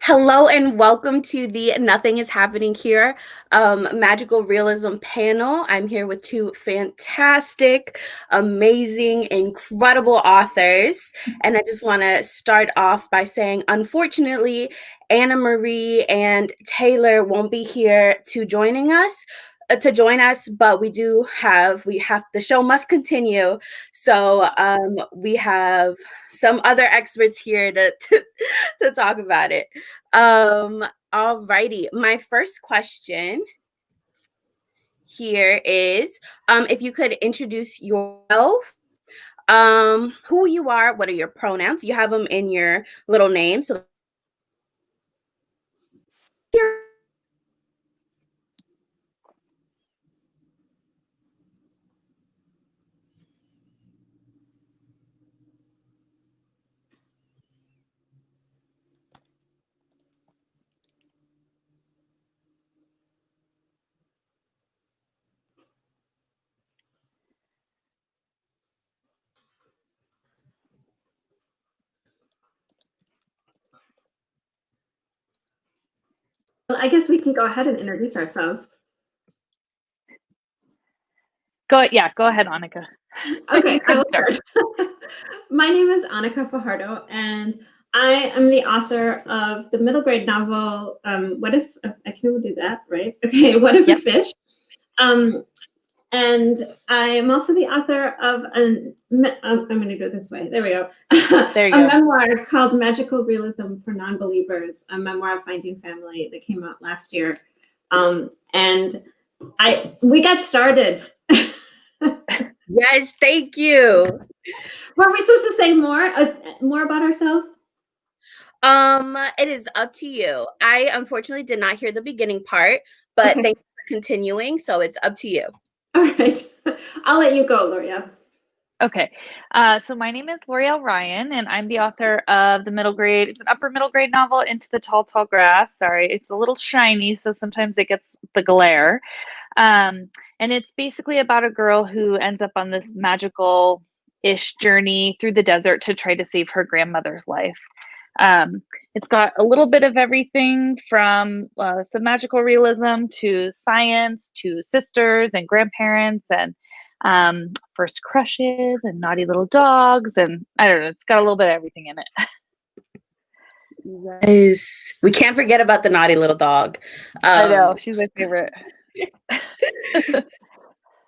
Hello and welcome to the Nothing is Happening Here Magical Realism panel. I'm here with two fantastic, amazing, incredible authors. And I just want to start off by saying, unfortunately, Anna Marie and Taylor won't be here to join us, but we have the show must continue. So we have some other experts here to talk about it. All righty. My first question here is if you could introduce yourself, who you are, what are your pronouns? You have them in your little name. So Well, I guess we can go ahead and introduce ourselves. Go ahead, Anika. Okay, I will start. My name is Anika Fajardo, and I am the author of the middle grade novel, What If, I can do that, right? Okay, What If a Fish? And I am also the author of I'm going to go this way. There we go. There you go. A memoir called Magical Realism for Non-Believers, a memoir of finding family that came out last year. And we got started. Yes, thank you. Were we supposed to say more about ourselves? It is up to you. I unfortunately did not hear the beginning part, but thank you for continuing. So it's up to you. All right. I'll let you go, Loriel. Okay. So my name is Loriel Ryon, and I'm the author of it's an upper middle grade novel, Into the Tall, Tall Grass. Sorry, it's a little shiny, so sometimes it gets the glare. And it's basically about a girl who ends up on this magical-ish journey through the desert to try to save her grandmother's life. It's got a little bit of everything from some magical realism to science to sisters and grandparents and first crushes and naughty little dogs. And I don't know, it's got a little bit of everything in it. Yes. We can't forget about the naughty little dog. I know, she's my favorite.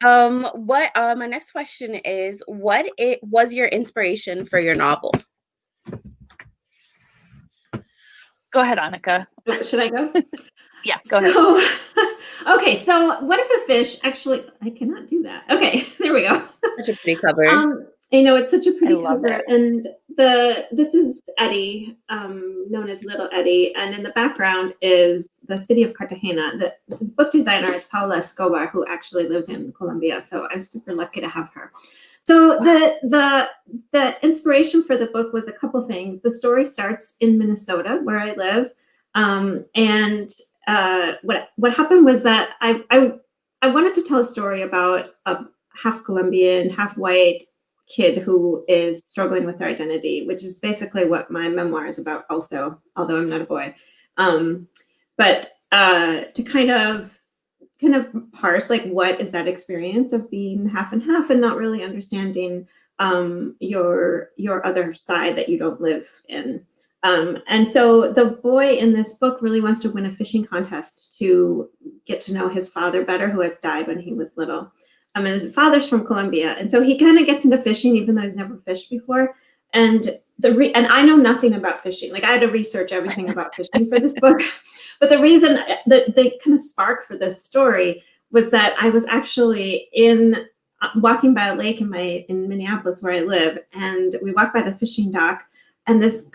My next question is, what was your inspiration for your novel? Go ahead, Anika. Should I go? Yeah, go ahead. Okay, so What If a Fish? Actually, I cannot do that. Okay, there we go. Such a pretty cover. I know, it's such a pretty cover. And this is Eddie, known as Little Eddie, and in the background is the city of Cartagena. The book designer is Paula Escobar, who actually lives in Colombia. So I'm super lucky to have her. So the inspiration for the book was a couple things. The story starts in Minnesota, where I live, and what happened was that I wanted to tell a story about a half Colombian, half white kid who is struggling with their identity, which is basically what my memoir is about also, although I'm not a boy. But to kind of parse, like, what is that experience of being half and half and not really understanding your other side that you don't live in. And so the boy in this book really wants to win a fishing contest to get to know his father better, who has died when he was little. And his father's from Colombia. And so he kind of gets into fishing, even though he's never fished before. And I know nothing about fishing. Like, I had to research everything about fishing for this book. But the reason, the kind of spark for this story was that I was actually walking by a lake in Minneapolis, where I live. And we walked by the fishing dock. And this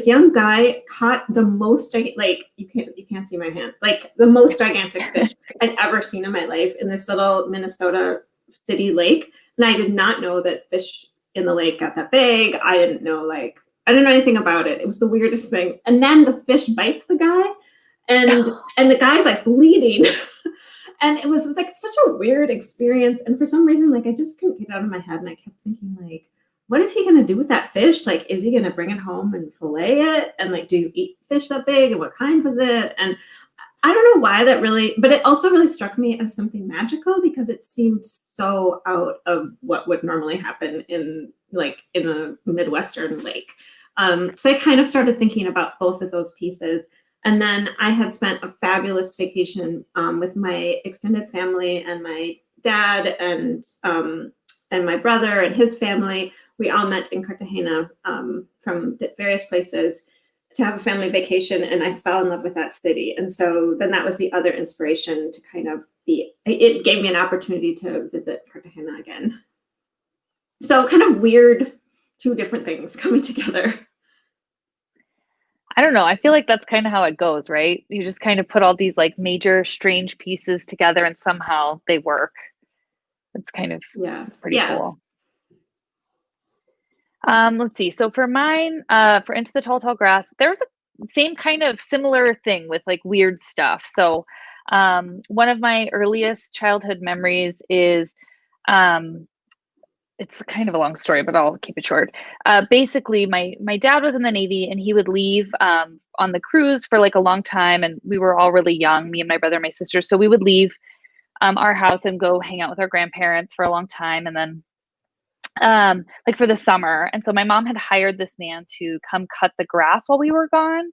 young guy caught the most, like, you can't see my hands, like the most gigantic fish I'd ever seen in my life in this little Minnesota city lake. And I did not know that fish in the lake got that big. I didn't know anything about it. It was the weirdest thing. And then the fish bites the guy, and the guy's like bleeding. And it was like such a weird experience. And for some reason, like, I just couldn't get out of my head. And I kept thinking, like, what is he going to do with that fish? Like, is he going to bring it home and fillet it? And like, do you eat fish that big? And what kind was it? And I don't know why that really, but it also really struck me as something magical because it seemed so out of what would normally happen in a Midwestern lake. So I kind of started thinking about both of those pieces. And then I had spent a fabulous vacation with my extended family and my dad and my brother and his family. We all met in Cartagena from various places to have a family vacation, and I fell in love with that city. And so then that was the other inspiration to kind of it gave me an opportunity to visit Cartagena again. So kind of weird, two different things coming together. I don't know. I feel like that's kind of how it goes, right? You just kind of put all these like major strange pieces together and somehow they work. It's kind of, it's pretty cool. Let's see. So for mine, for Into the Tall, Tall Grass, there's a same kind of similar thing with like weird stuff. So one of my earliest childhood memories is, it's kind of a long story, but I'll keep it short. Basically, my dad was in the Navy and he would leave on the cruise for like a long time. And we were all really young, me and my brother and my sister. So we would leave our house and go hang out with our grandparents for a long time. And then like for the summer. And so my mom had hired this man to come cut the grass while we were gone.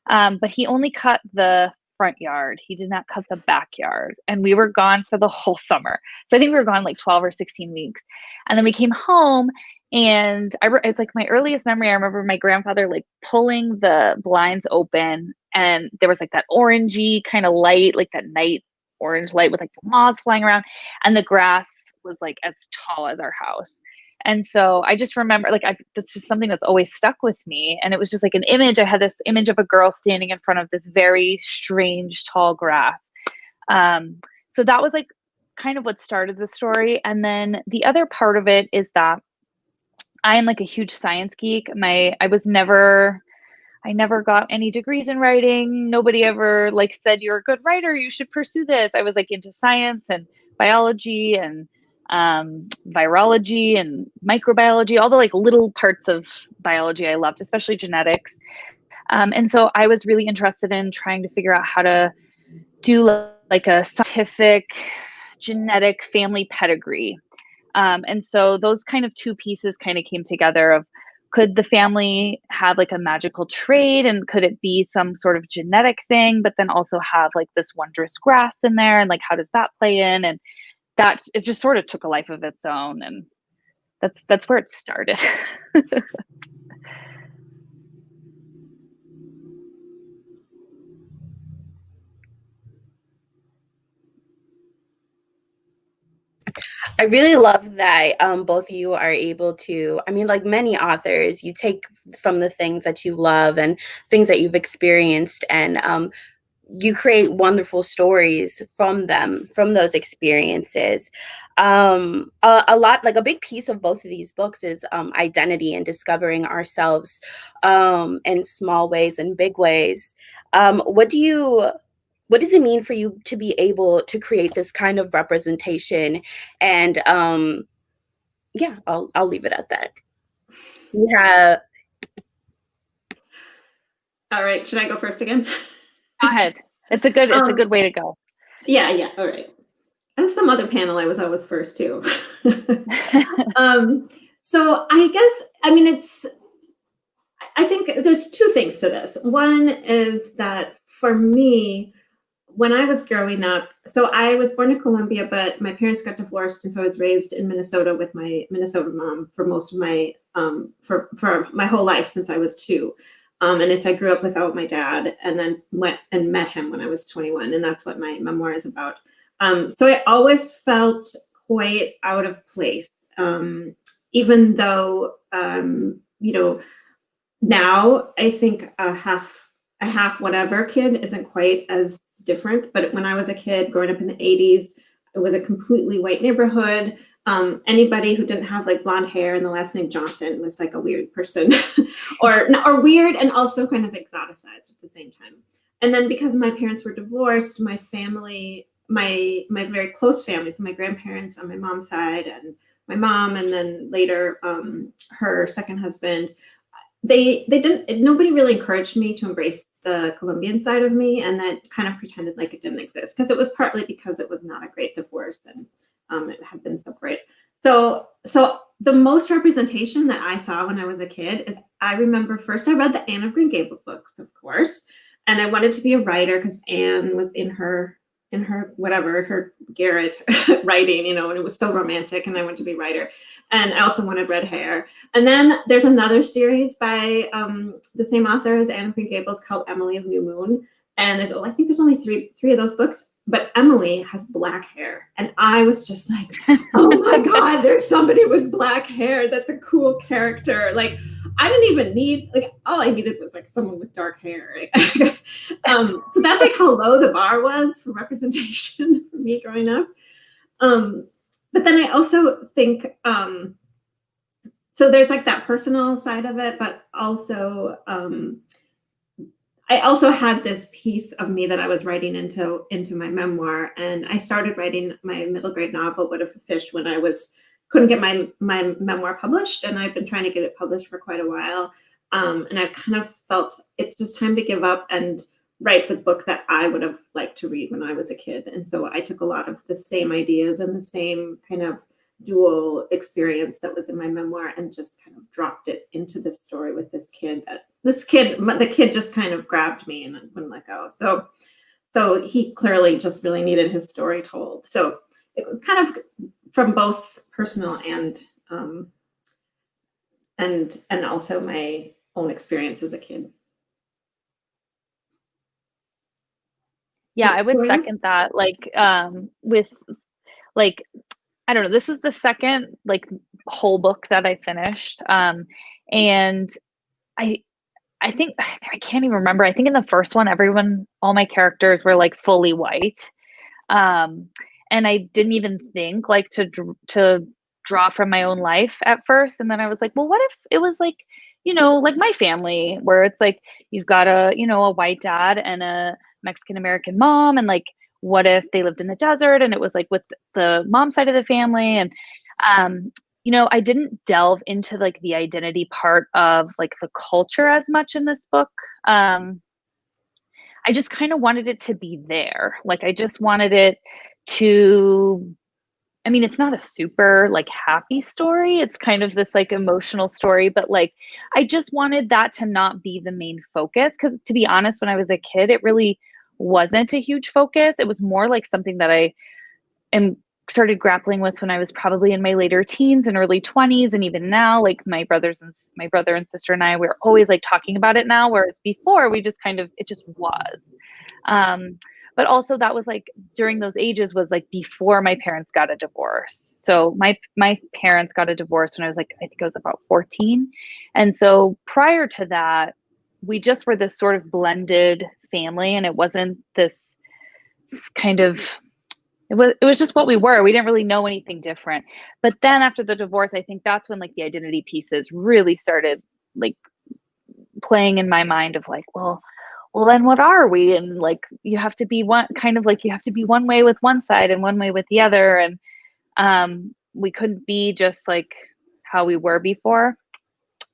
But he only cut the front yard. He did not cut the backyard. And we were gone for the whole summer. So I think we were gone like 12 or 16 weeks. And then we came home and it's like my earliest memory. I remember my grandfather like pulling the blinds open and there was like that orangey kind of light, like that night orange light with like the moths flying around. And the grass was like as tall as our house. And so I just remember that's just something that's always stuck with me. And it was just like an image. I had this image of a girl standing in front of this very strange, tall grass. So that was like kind of what started the story. And then the other part of it is that I am like a huge science geek. I never got any degrees in writing. Nobody ever like said, you're a good writer, you should pursue this. I was like into science and biology and virology and microbiology, all the like little parts of biology I loved, especially genetics. And so I was really interested in trying to figure out how to do like a scientific genetic family pedigree. And so those kind of two pieces kind of came together of, could the family have like a magical trait and could it be some sort of genetic thing, but then also have like this wondrous grass in there? And like, how does that play in? And that it just sort of took a life of its own. And that's where it started. I really love that both of you are able to, I mean, like many authors, you take from the things that you love and things that you've experienced, and you create wonderful stories from them, from those experiences. A lot, like a big piece of both of these books is identity and discovering ourselves in small ways and big ways. What does it mean for you to be able to create this kind of representation? And yeah, I'll leave it at that. Yeah. All right. Should I go first again? Go ahead. It's a good way to go. Yeah. All right. There's some other panel I was always first too. So I guess, I think there's two things to this. One is that for me, when I was growing up, so I was born in Colombia, but my parents got divorced, and so I was raised in Minnesota with my Minnesota mom for most of my for my whole life since I was 2. And as I grew up without my dad, and then went and met him when I was 21, and that's what my memoir is about. So I always felt quite out of place, even though now I think a half whatever kid isn't quite as different. But when I was a kid growing up in the 80s, it was a completely white neighborhood. Anybody who didn't have like blonde hair and the last name Johnson was like a weird person or weird and also kind of exoticized at the same time. And then because my parents were divorced, my family, my very close family, so my grandparents on my mom's side and my mom, and then later her second husband, they didn't, nobody really encouraged me to embrace the Colombian side of me, and then kind of pretended like it didn't exist, because it was partly because it was not a great divorce, and it had been separated. So the most representation that I saw when I was a kid is, I remember first I read the Anne of Green Gables books, of course, and I wanted to be a writer because Anne was in her whatever, her garret writing, and it was so romantic, and I wanted to be a writer. And I also wanted red hair. And then there's another series by the same author as Anne of Green Gables called Emily of New Moon. And I think there's only three of those books, but Emily has black hair. And I was just like, oh my God, there's somebody with black hair. That's a cool character. Like, I didn't even need, like, all I needed was like someone with dark hair. So that's like how low the bar was for representation for me growing up. But then I also think, so there's like that personal side of it, but also, I also had this piece of me that I was writing into my memoir, and I started writing my middle grade novel, What If a Fish, when I couldn't get my memoir published, and I've been trying to get it published for quite a while. And I've kind of felt it's just time to give up and write the book that I would have liked to read when I was a kid. And so I took a lot of the same ideas and the same kind of dual experience that was in my memoir and just kind of dropped it into this story with this kid. The kid just kind of grabbed me and wouldn't let go. So he clearly just really needed his story told. So it was kind of from both personal and also my own experience as a kid. Yeah, I would second that. Like, with, like, I don't know, this was the second like whole book that I finished. And I think, I can't even remember. I think in the first one, all my characters were like fully white. And I didn't even think like to draw from my own life at first. And then I was like, well, what if it was like, like my family, where it's like, you've got a white dad and a Mexican American mom. And like, what if they lived in the desert and it was like with the mom side of the family? And, I didn't delve into like the identity part of like the culture as much in this book. I just kind of wanted it to be there. Like, I just wanted it to, I mean, it's not a super like happy story. It's kind of this like emotional story, but like, I just wanted that to not be the main focus. Cause to be honest, when I was a kid, it really wasn't a huge focus. It was more like something that I started grappling with when I was probably in my later teens and early 20s. And even now, like my brother and sister and I, we're always like talking about it now, whereas before we just it just was. But also that was like during those ages was like before my parents got a divorce. So my parents got a divorce when I was like, I think I was about 14. And so prior to that, we just were this sort of blended family, and it wasn't this kind of, it was just what we were. We didn't really know anything different. But then after the divorce, I think that's when like the identity pieces really started like playing in my mind of like, well, then what are we? And like, you have to be one way with one side and one way with the other. And we couldn't be just like how we were before.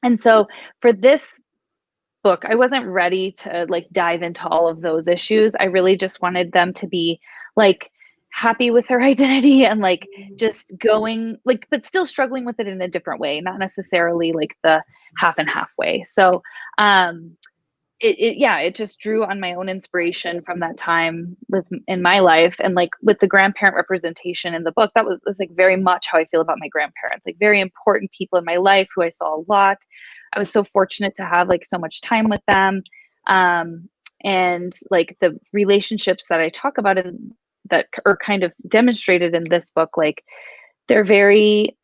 And so for this book, I wasn't ready to like dive into all of those issues. I really just wanted them to be like happy with their identity and like just going like, but still struggling with it in a different way, not necessarily like the half and half way. So, it just drew on my own inspiration from that time in my life. And like with the grandparent representation in the book, that was like very much how I feel about my grandparents, like very important people in my life who I saw a lot. I was so fortunate to have like so much time with them. And like the relationships that I talk about and that are kind of demonstrated in this book, like they're very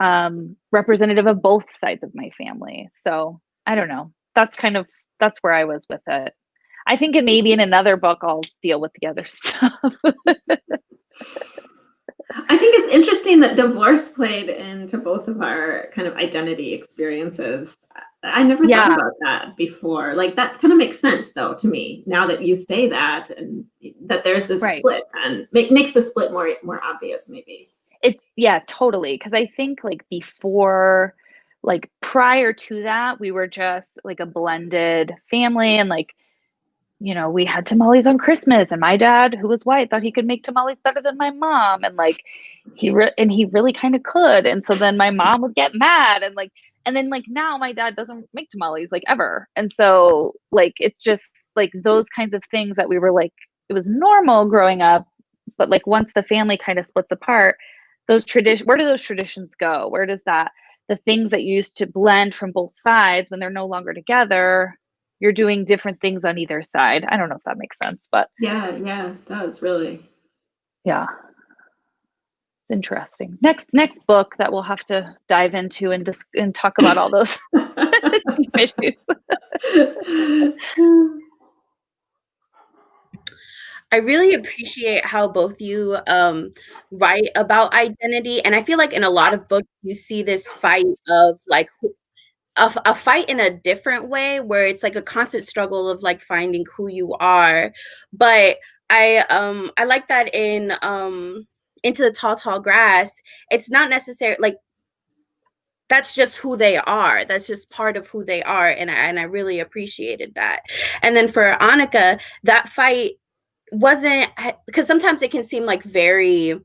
representative of both sides of my family. So I don't know. That's where I was with it. I think maybe in another book I'll deal with the other stuff. I think it's interesting that divorce played into both of our kind of identity experiences. I never thought about that before. Like that kind of makes sense though to me now that you say that, and that there's this split, and makes the split more obvious maybe. It's yeah, totally. Because I think like before, like prior to that, we were just like a blended family, and like, you know, we had tamales on Christmas, and my dad, who was white, thought he could make tamales better than my mom, and like he really kind of could, and so then my mom would get mad, and then like now my dad doesn't make tamales like ever, and so like it's just like those kinds of things that we were like it was normal growing up, but like once the family kind of splits apart, those tradition where do those traditions go? Where does that the things that used to blend from both sides when they're no longer together, you're doing different things on either side. I don't know if that makes sense, but Yeah, it does really. yeah, it's interesting. Next book that we'll have to dive into and talk about all those deep issues. I really appreciate how both you write about identity, and I feel like in a lot of books you see this fight of like a fight in a different way where it's like a constant struggle of like finding who you are. But I like that in Into the Tall Tall Grass, it's not necessarily like that's just who they are. That's just part of who they are, and I really appreciated that. And then for Anika, that fight wasn't, because sometimes it can seem like very,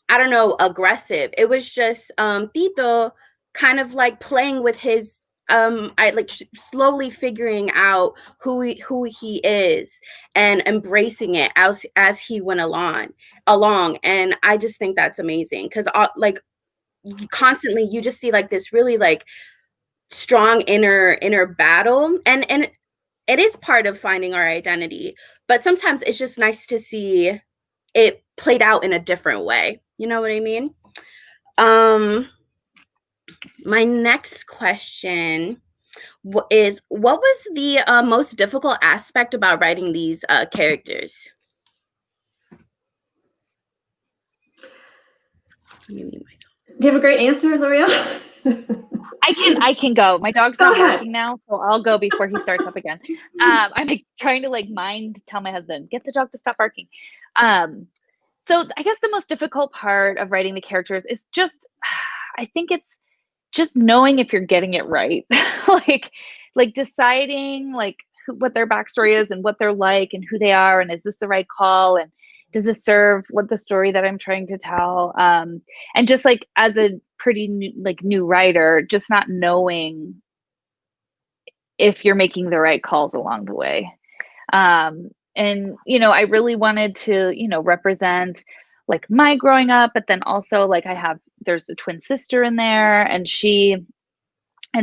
I don't know, aggressive. It was just Tito kind of like playing with his I like slowly figuring out who he is and embracing it as he went along. And I just think that's amazing, because like constantly you just see like this really like strong inner battle, and it is part of finding our identity, but sometimes it's just nice to see it played out in a different way. You know what I mean? My next question is, what was the most difficult aspect about writing these characters? Let me mute myself. Do you have a great answer, Loriel? I can go. My dog's Go not ahead. barking now, so I'll go before he starts up again. I'm like trying to like tell my husband, get the dog to stop barking. So I guess the most difficult part of writing the characters is just, I think it's just knowing if you're getting it right. like like deciding like what their backstory is and what they're like and who they are, and is this the right call, and does this serve what the story that I'm trying to tell, and just like as a pretty new writer, just not knowing if you're making the right calls along the way. And you know, I really wanted to, you know, represent like my growing up, but then also like there's a twin sister in there, and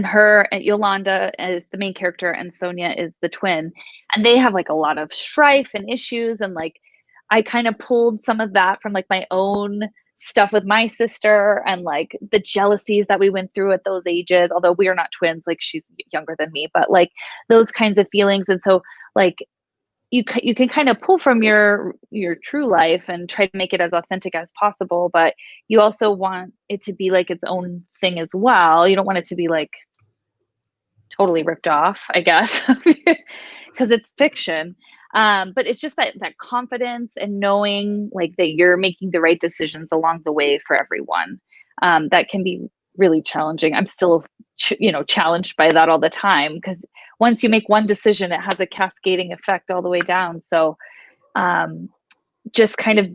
her and Yolanda is the main character, and Sonia is the twin, and they have like a lot of strife and issues, and like I kind of pulled some of that from like my own stuff with my sister, and like the jealousies that we went through at those ages, although we are not twins, like she's younger than me, but like those kinds of feelings. And so like you can kind of pull from your true life and try to make it as authentic as possible, but you also want it to be like its own thing as well. You don't want it to be like totally ripped off, I guess, because it's fiction. But it's just that confidence and knowing like that you're making the right decisions along the way for everyone. That can be really challenging. I'm still, challenged by that all the time, because once you make one decision, it has a cascading effect all the way down. So just kind of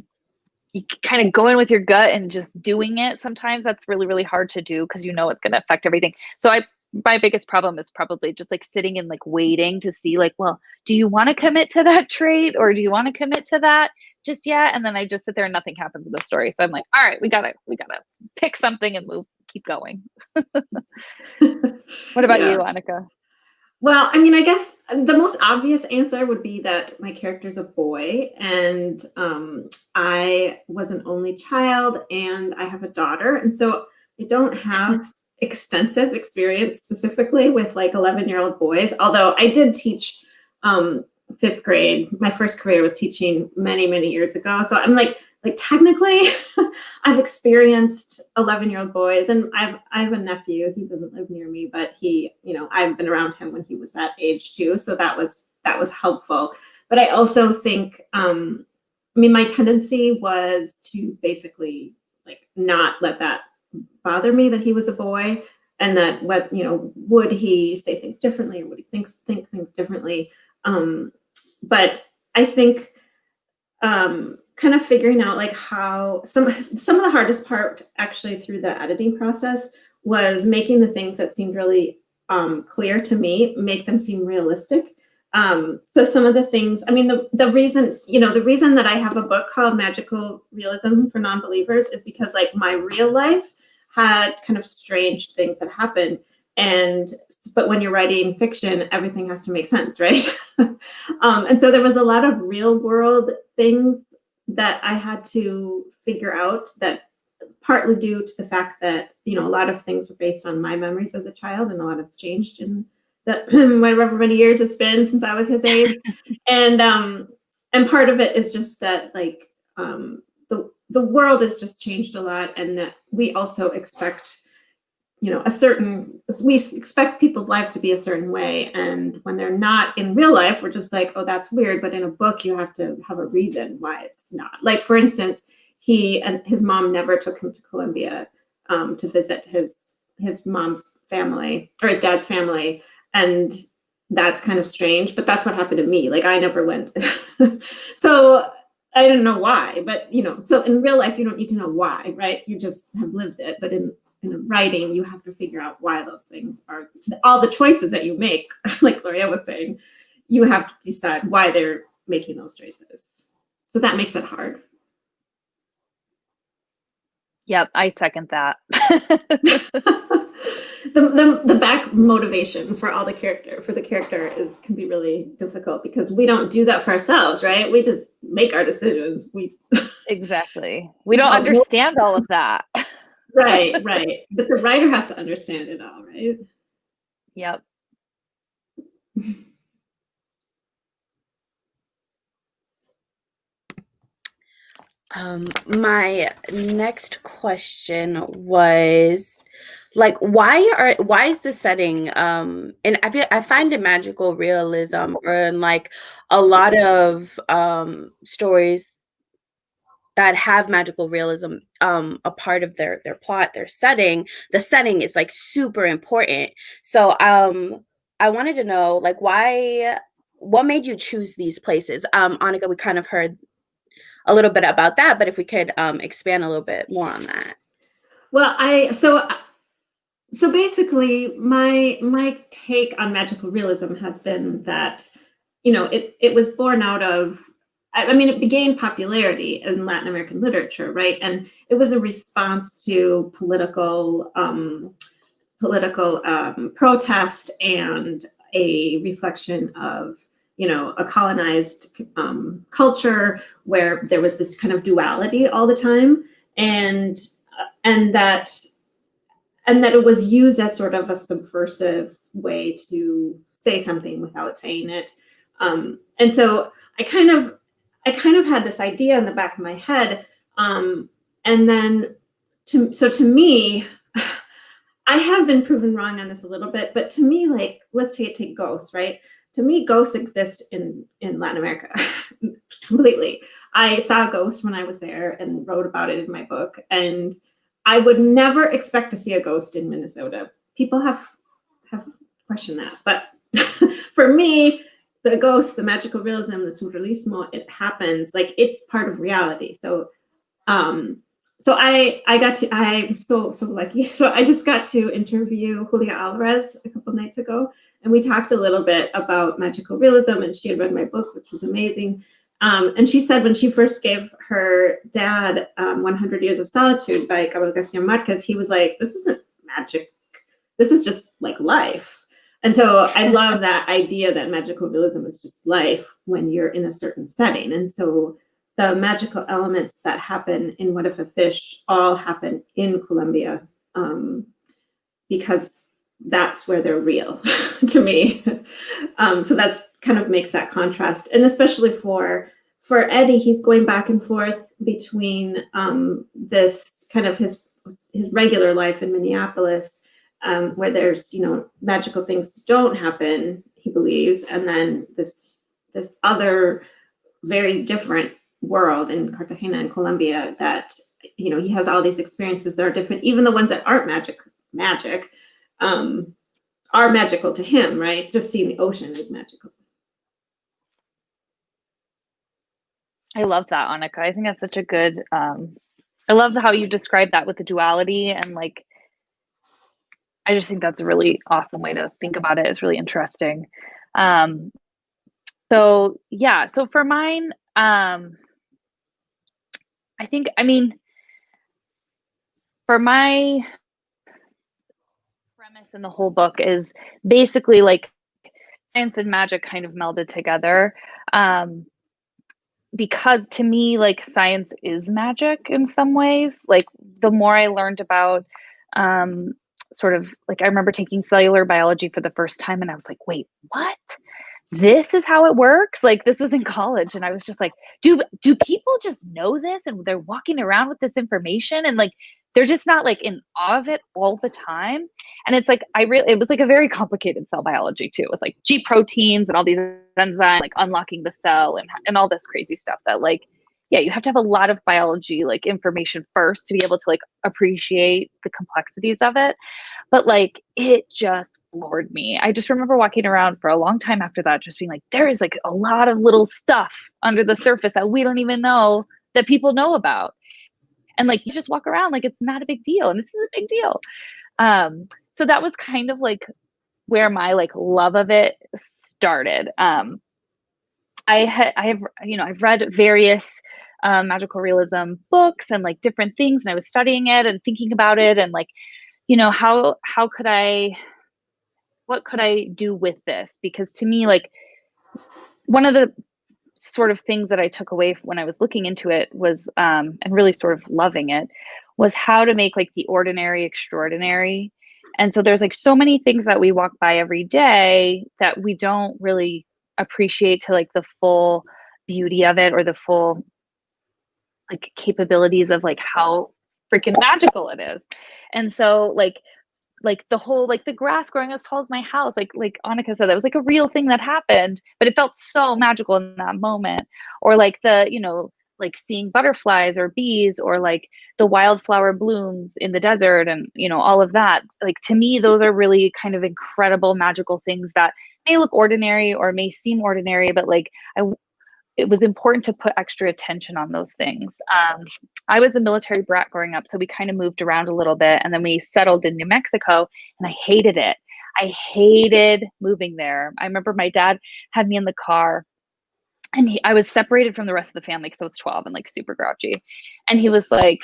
go in with your gut and just doing it. Sometimes that's really, really hard to do because it's going to affect everything. So my biggest problem is probably just like sitting and like waiting to see like, well, do you want to commit to that trait, or do you want to commit to that just yet? And then I just sit there and nothing happens in the story. So I'm like, all right, we gotta pick something and keep going. What about you, Anika? Well, I mean, I guess the most obvious answer would be that my character's a boy, and I was an only child, and I have a daughter, and so I don't have extensive experience specifically with like 11-year-old boys, although I did teach fifth grade. My first career was teaching many, many years ago. So I'm like technically I've experienced 11-year-old boys, and I have a nephew. He doesn't live near me, but he, I've been around him when he was that age too. So that was helpful. But I also think, my tendency was to basically like not let that bother me that he was a boy, and that what, would he say things differently, or would he think things differently? But I think kind of figuring out like how some of the hardest part actually through the editing process was making the things that seemed really clear to me, make them seem realistic. So some of the things, I mean, the reason that I have a book called Magical Realism for Non-Believers is because like my real life had kind of strange things that happened. But when you're writing fiction, everything has to make sense, right? And so there was a lot of real world things that I had to figure out, that partly due to the fact that, a lot of things were based on my memories as a child, and a lot has changed in the however many years it's been since I was his age. And part of it is just that like the world has just changed a lot, and that we also expect we expect people's lives to be a certain way, and when they're not in real life, we're just like, oh, that's weird. But in a book, you have to have a reason why it's not. Like, for instance, he and his mom never took him to Colombia to visit his mom's family, or his dad's family, and that's kind of strange, but that's what happened to me. Like, I never went. So I don't know why, but so in real life, you don't need to know why, right? You just have lived it. But in writing, you have to figure out why those things are, all the choices that you make, like Loriel was saying, you have to decide why they're making those choices. So that makes it hard. Yep, I second that. The back motivation for the character can be really difficult, because we don't do that for ourselves, right? We just make our decisions. Exactly. We don't understand all of that. Right. But the writer has to understand it all, right? Yep. My next question was like, why is the setting and I find it magical realism, or in like a lot of stories that have magical realism a part of their plot, their setting, the setting is like super important. So I wanted to know like what made you choose these places? Anika, we kind of heard a little bit about that, but if we could expand a little bit more on that. Well, so basically my take on magical realism has been that, it was born out of, I mean, it began popularity in Latin American literature, right? And it was a response to political protest, and a reflection of, a colonized culture where there was this kind of duality all the time, and that it was used as sort of a subversive way to say something without saying it. And so I kind of had this idea in the back of my head. And then to me, I have been proven wrong on this a little bit, but to me, like, let's take ghosts, right? To me, ghosts exist in Latin America completely. I saw a ghost when I was there and wrote about it in my book, and I would never expect to see a ghost in Minnesota. People have questioned that, but for me, the ghost, the magical realism, the surrealismo, it happens, like, it's part of reality. So I'm so lucky. So I just got to interview Julia Alvarez a couple nights ago, and we talked a little bit about magical realism, and she had read my book, which was amazing. And she said when she first gave her dad 100 Years of Solitude by Gabriel Garcia Marquez, he was like, this isn't magic. This is just like life. And so I love that idea that magical realism is just life when you're in a certain setting. And so the magical elements that happen in What If a Fish all happen in Colombia, because that's where they're real to me. So that's kind of makes that contrast. And especially for Eddie, he's going back and forth between this kind of his regular life in Minneapolis, where there's, magical things don't happen, he believes, and then this other very different world in Cartagena and Colombia that you know, he has all these experiences that are different. Even the ones that aren't magic are magical to him, right? Just seeing the ocean is magical. I love that, Anika. I think that's such a good, I love how you describe that with the duality, and like, I just think that's a really awesome way to think about it. It's really interesting. So yeah, so for mine, I think, I mean, for my premise in the whole book is basically like science and magic kind of melded together. Because to me, like, science is magic in some ways. Like, the more I learned about, sort of like, I remember taking cellular biology for the first time and I was like, wait, what? This is how it works? Like, this was in college and I was just like, do people just know this and they're walking around with this information and like they're just not like in awe of it all the time? And it's like, it was like a very complicated cell biology too, with like G proteins and all these enzymes like unlocking the cell and all this crazy stuff that like, yeah, you have to have a lot of biology like information first to be able to like appreciate the complexities of it. But like, it just floored me. I just remember walking around for a long time after that, just being like, there is like a lot of little stuff under the surface that we don't even know that people know about. And like, you just walk around like it's not a big deal. And this is a big deal. So that was kind of like where my like love of it started. I've read various magical realism books and like different things, and I was studying it and thinking about it and like, what could I do with this? Because to me, like, one of the sort of things that I took away when I was looking into it was, and really sort of loving it, was how to make like the ordinary extraordinary. And so there's like so many things that we walk by every day that we don't really appreciate to like the full beauty of it, or the full like capabilities of like how freaking magical it is. And so like the whole, like the grass growing as tall as my house, like Anika said, that was like a real thing that happened, but it felt so magical in that moment. Or like like seeing butterflies or bees, or like the wildflower blooms in the desert, and all of that. Like, to me, those are really kind of incredible magical things that may look ordinary or may seem ordinary, but like it was important to put extra attention on those things. I was a military brat growing up, so we kind of moved around a little bit, and then we settled in New Mexico, and I hated it. I hated moving there. I remember my dad had me in the car, and I was separated from the rest of the family because I was 12 and like super grouchy. And he was like,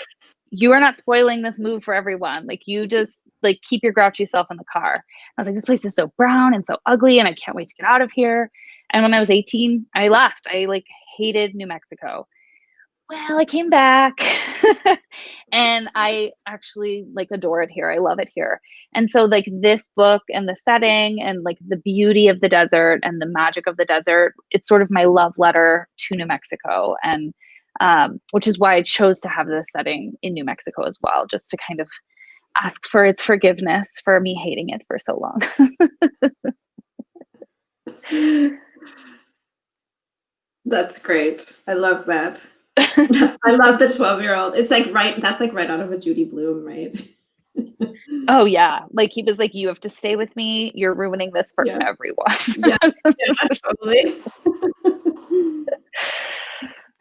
you are not spoiling this move for everyone. Like, you just like keep your grouchy self in the car. I was like, this place is so brown and so ugly, and I can't wait to get out of here. And when I was 18, I left. I like hated New Mexico. Well, I came back and I actually like adore it here. I love it here. And so like this book and the setting and like the beauty of the desert and the magic of the desert, it's sort of my love letter to New Mexico. And which is why I chose to have this setting in New Mexico as well, just to kind of ask for its forgiveness for me hating it for so long. That's great. I love that. I love the 12-year-old. It's like that's like right out of a Judy Blume, right? Oh yeah. Like, he was like, you have to stay with me. You're ruining this for everyone. Yeah, totally.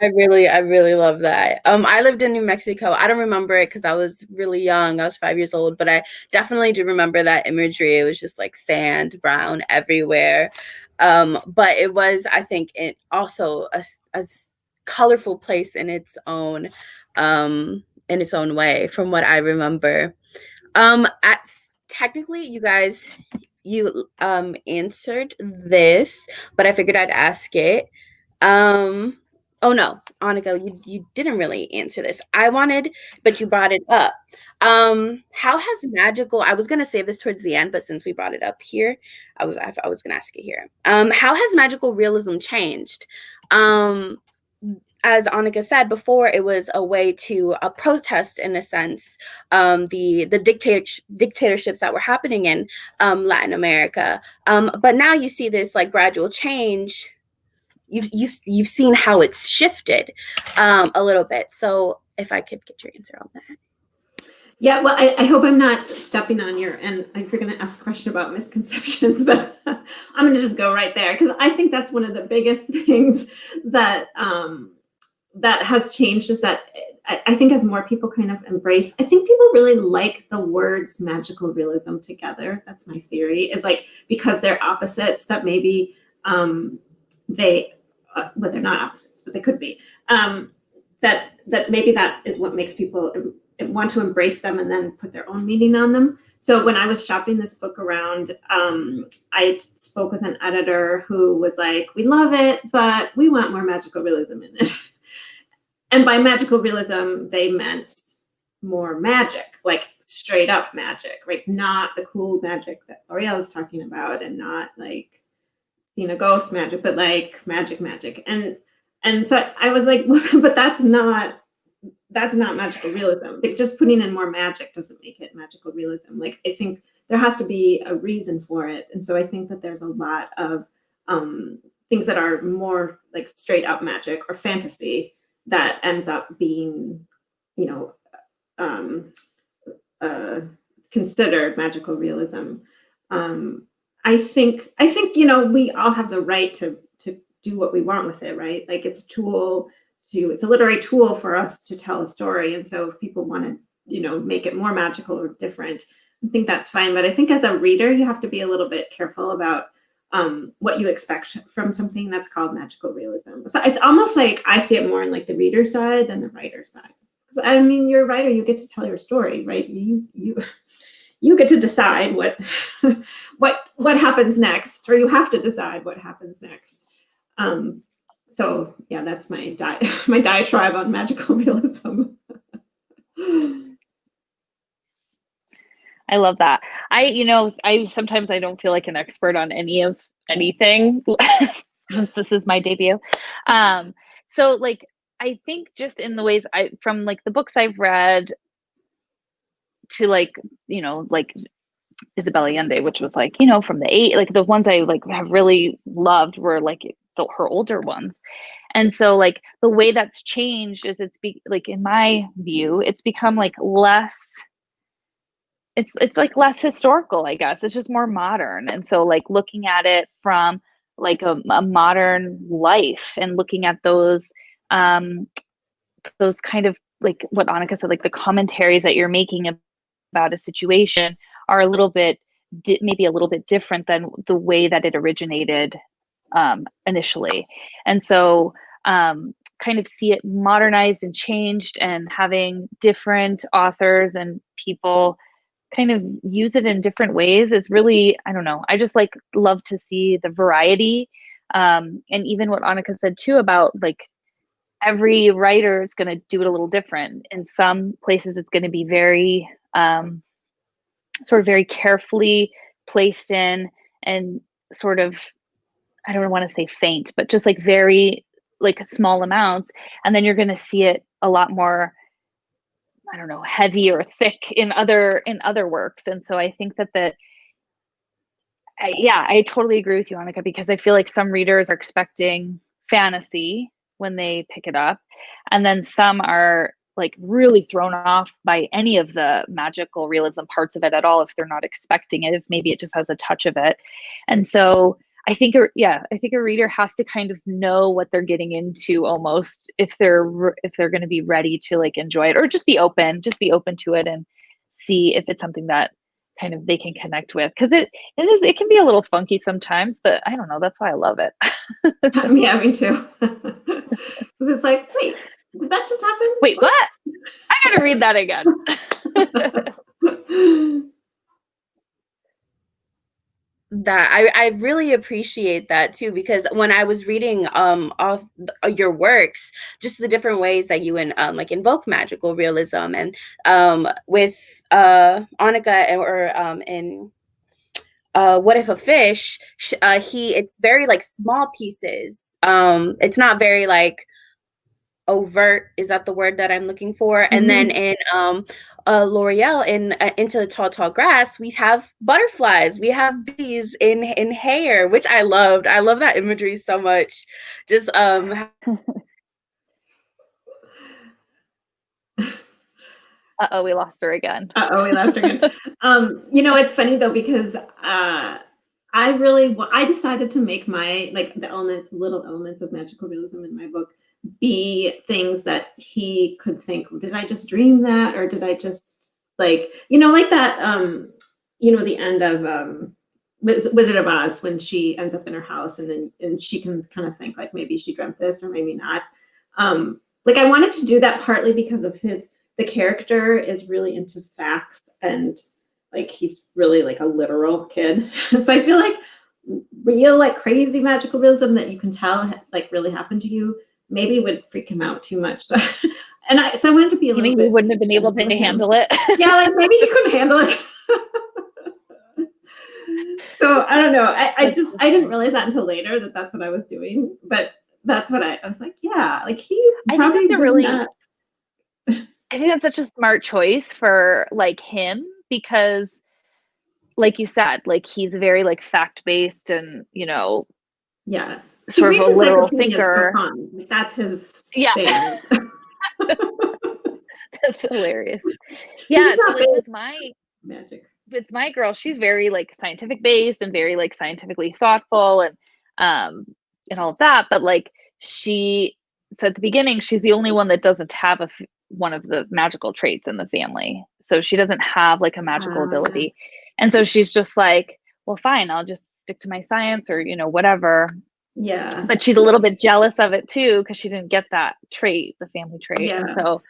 I really love that. I lived in New Mexico. I don't remember it because I was really young. I was 5 years old, but I definitely do remember that imagery. It was just like sand, brown everywhere. But it was, I think, it also a colorful place in its own way, from what I remember. Technically, you guys, you answered this, but I figured I'd ask it. Oh no, Anika, you didn't really answer this. But you brought it up. How has magical? I was gonna save this towards the end, but since we brought it up here, I was gonna ask it here. How has magical realism changed? As Anika said before, it was a way to protest, in a sense, the dictatorships that were happening in Latin America. But now you see this like gradual change. You've seen how it's shifted a little bit. So if I could get your answer on that. Yeah, well, I hope I'm not stepping on your, and if you're going to ask a question about misconceptions, but I'm going to just go right there, because I think that's one of the biggest things that that has changed, is that I think as more people kind of embrace, I think people really like the words magical realism together. That's my theory, is like, because they're opposites, that maybe they, well, they're not opposites, but they could be, that maybe that is what makes people want to embrace them and then put their own meaning on them. So when I was shopping this book around, I spoke with an editor who was like, we love it, but we want more magical realism in it. And by magical realism, they meant more magic, like straight up magic, right? Not the cool magic that Loriel is talking about, and not like, you know, ghost magic, but like magic. And so I was like, well, but that's not magical realism. Like, just putting in more magic doesn't make it magical realism. Like, I think there has to be a reason for it. And so I think that there's a lot of things that are more like straight up magic or fantasy that ends up being, you know, considered magical realism. I think, you know, we all have the right to do what we want with it, right? Like, it's a literary tool for us to tell a story. And so if people want to, you know, make it more magical or different, I think that's fine. But I think as a reader, you have to be a little bit careful about what you expect from something that's called magical realism. So it's almost like I see it more in like the reader side than the writer side. Because I mean, you're a writer, you get to tell your story, right? You get to decide what what happens next, or you have to decide what happens next. So yeah, that's my my diatribe on magical realism. I love that. I sometimes I don't feel like an expert on any of anything since this is my debut. So like, I think just in the ways from like the books I've read to like, you know, like Isabel Allende, which was like, you know, from like the ones I like have really loved were like her older ones. And so like the way that's changed is like, in my view, it's become like less, it's like less historical, I guess. It's just more modern. And so like looking at it from like a modern life, and looking at those kind of like what Anika said, like the commentaries that you're making about a situation are a little bit, maybe a little bit different than the way that it originated initially. And so kind of see it modernized and changed, and having different authors and people kind of use it in different ways is really, I don't know, I just like love to see the variety. And even what Anika said too about like every writer is going to do it a little different. In some places it's going to be very sort of very carefully placed in, and sort of, I don't want to say faint, but just like very like small amounts. And then you're going to see it a lot more, I don't know, heavy or thick in other works. And so I think that I totally agree with you, Anika, because I feel like some readers are expecting fantasy when they pick it up, and then some are like really thrown off by any of the magical realism parts of it at all if they're not expecting it, if maybe it just has a touch of it. And so I think a reader has to kind of know what they're getting into, almost, if they're going to be ready to like enjoy it, or just be open to it and see if it's something that kind of they can connect with, because it can be a little funky sometimes, but I don't know, that's why I love it. Yeah, me too. It's like, wait, did that just happen? Wait, what? I gotta read that again. That I really appreciate that too, because when I was reading all your works, just the different ways that you like invoke magical realism, and with Anika, or in What If a Fish, it's very like small pieces. It's not very like overt, is that the word that I'm looking for? And then in Loriel, in Into the Tall Grass, we have butterflies, we have bees in hair, which I loved. I love that imagery so much. Just Uh-oh, we lost her again. Uh-oh, we lost her again. It's funny though, because I decided to make my, like, the little elements of magical realism in my book be things that he could think, did I just dream that? Or did I just, like that, the end of Wizard of Oz, when she ends up in her house and she can kind of think like, maybe she dreamt this or maybe not. Like, I wanted to do that partly because of the character is really into facts, and like he's really like a literal kid. So I feel like real, like, crazy magical realism that you can tell like really happened to you maybe would freak him out too much. So I wanted to be a little bit. He wouldn't have been able to handle it. Yeah, like maybe he couldn't handle it. So I don't know. I didn't realize that until later that that's what I was doing, but that's what I was like. Yeah, like I think that's such a smart choice for like him, because like you said, like he's very like fact-based and, yeah, sort of a literal thinker. Like, that's his thing. That's hilarious. Yeah, so like with my girl, she's very like scientific based and very like scientifically thoughtful and all of that, but like so at the beginning, she's the only one that doesn't have one of the magical traits in the family. So she doesn't have like a magical ability. And so she's just like, well, fine, I'll just stick to my science or, whatever. Yeah. But she's a little bit jealous of it too, because she didn't get that trait, the family trait. Yeah. And so,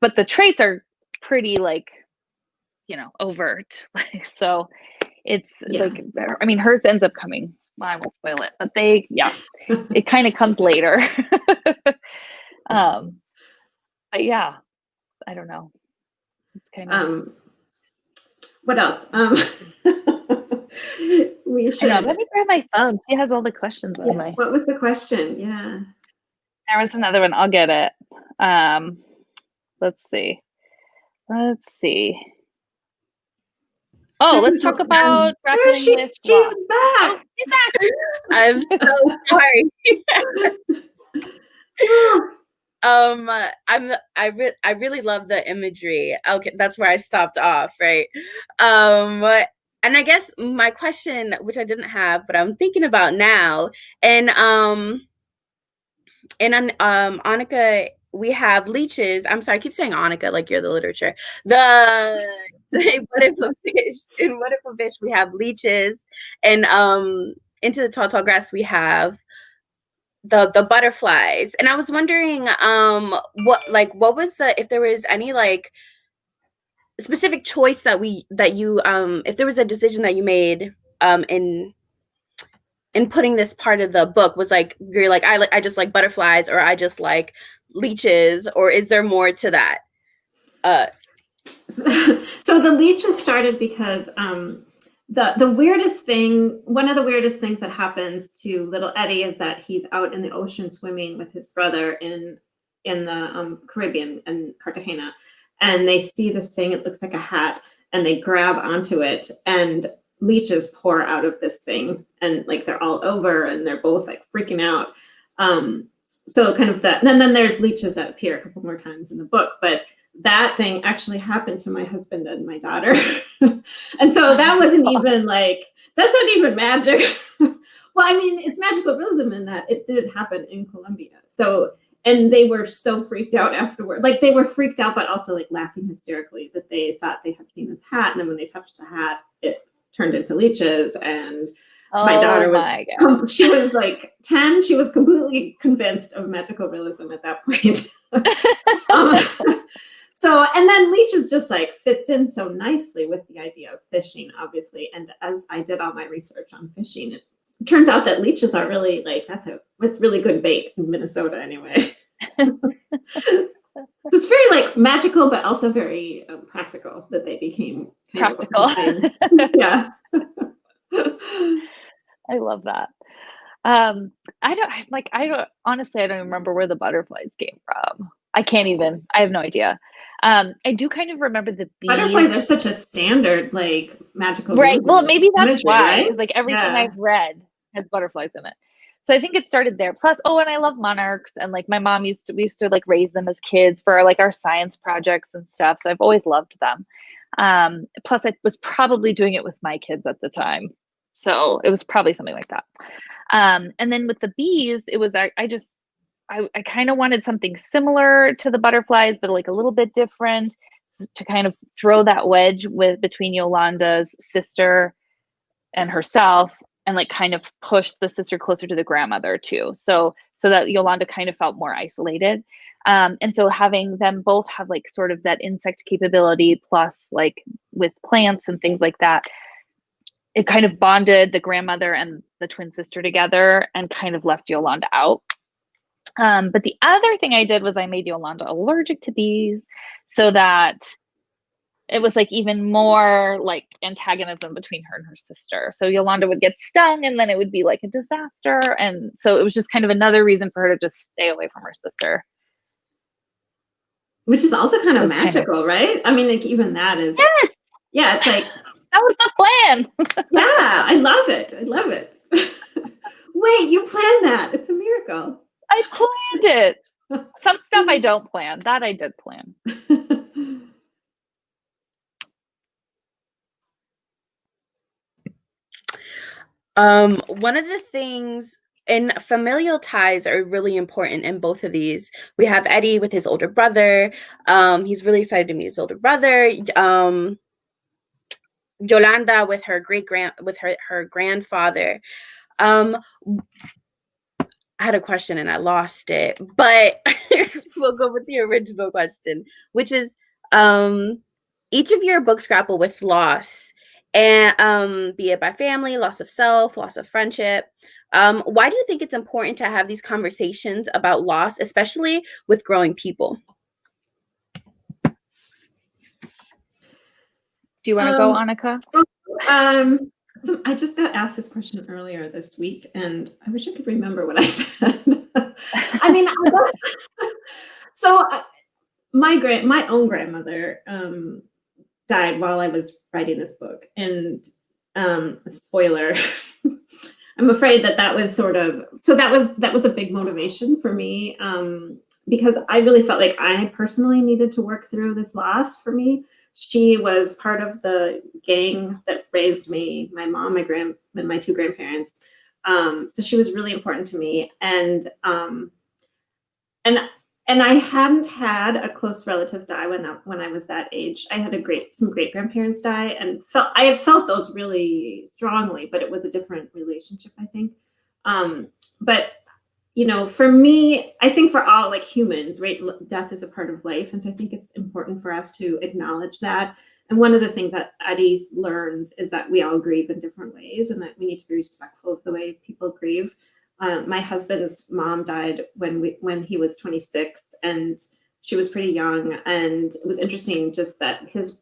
but the traits are pretty like, overt. So it's like, I mean, hers ends up coming. Well, I won't spoil it, but it kind of comes later. But yeah, I don't know. It's kind of. What else? We should. Let me grab my phone. She has all the questions on my. What was the question? Yeah. There was another one. I'll get it. Let's see. Oh, let's talk about grappling with. She's back. Oh, she's back. I'm so sorry. I really love the imagery. Okay, that's where I stopped off, right? And I guess my question, which I didn't have, but I'm thinking about now, and Anika, we have leeches. I'm sorry, I keep saying Anika like you're the literature. What if a fish we have leeches, and into the tall grass we have the butterflies. And I was wondering what was if there was any like specific choice that you if there was a decision that you made in putting this part of the book, was like you're like I just like butterflies, or I just like leeches, or is there more to that? So the leeches started because the weirdest thing, one of the weirdest things that happens to little Eddie is that he's out in the ocean swimming with his brother in the Caribbean in Cartagena, and they see this thing, it looks like a hat, and they grab onto it, and leeches pour out of this thing, and like they're all over, and they're both like freaking out. So kind of that, and then there's leeches that appear a couple more times in the book, but that thing actually happened to my husband and my daughter. And so that wasn't even like, that's not even magic. Well, I mean, it's magical realism in that it did happen in Colombia. So, and they were so freaked out afterward. Like they were freaked out, but also like laughing hysterically that they thought they had seen this hat. And then when they touched the hat, it turned into leeches. And my daughter she was like 10. She was completely convinced of magical realism at that point. So, and then leeches just like fits in so nicely with the idea of fishing, obviously. And as I did all my research on fishing, it turns out that leeches are really like, it's really good bait in Minnesota anyway. So it's very like magical, but also very practical that they became practical. Yeah. I love that. I don't honestly, I don't remember where the butterflies came from. I have no idea. I do kind of remember the bees. Butterflies are such a standard, like magical. Right. Well, maybe that's why. Right? Like everything I've read has butterflies in it. So I think it started there. Plus, and I love monarchs, and like my mom we used to like raise them as kids for like our science projects and stuff. So I've always loved them. Plus I was probably doing it with my kids at the time. So it was probably something like that. And then with the bees, it was, I kind of wanted something similar to the butterflies, but like a little bit different, to kind of throw that wedge between Yolanda's sister and herself, and like kind of push the sister closer to the grandmother too. So that Yolanda kind of felt more isolated. And so having them both have like sort of that insect capability, plus like with plants and things like that, it kind of bonded the grandmother and the twin sister together and kind of left Yolanda out. But the other thing I did was I made Yolanda allergic to bees, so that it was like even more like antagonism between her and her sister. So Yolanda would get stung, and then it would be like a disaster. And so it was just kind of another reason for her to just stay away from her sister. Which is also kind of magical, right? I mean, like even that is, yes, yeah, it's like, that was the plan. yeah, I love it. I love it. Wait, you planned that. It's a miracle. I planned it. Some stuff I don't plan. That I did plan. One of the things, and familial ties are really important in both of these. We have Eddie with his older brother. He's really excited to meet his older brother. Yolanda with her her grandfather. I had a question and I lost it, but we'll go with the original question, which is, each of your books grapple with loss, and be it by family, loss of self, loss of friendship. Why do you think it's important to have these conversations about loss, especially with growing people? Do you want to go, Anika? So I just got asked this question earlier this week, and I wish I could remember what I said. I mean, my own grandmother died while I was writing this book, and spoiler, I'm afraid that was that was a big motivation for me, because I really felt like I personally needed to work through this loss for me. She was part of the gang that raised me, my mom, and my two grandparents. So she was really important to me. And I hadn't had a close relative die when I was that age. I had some great grandparents die, and I have felt those really strongly, but it was a different relationship, I think. But for me, I think for all like humans, right, death is a part of life. And so I think it's important for us to acknowledge that. And one of the things that Eddie learns is that we all grieve in different ways, and that we need to be respectful of the way people grieve. My husband's mom died when he was 26, and she was pretty young. And it was interesting just that his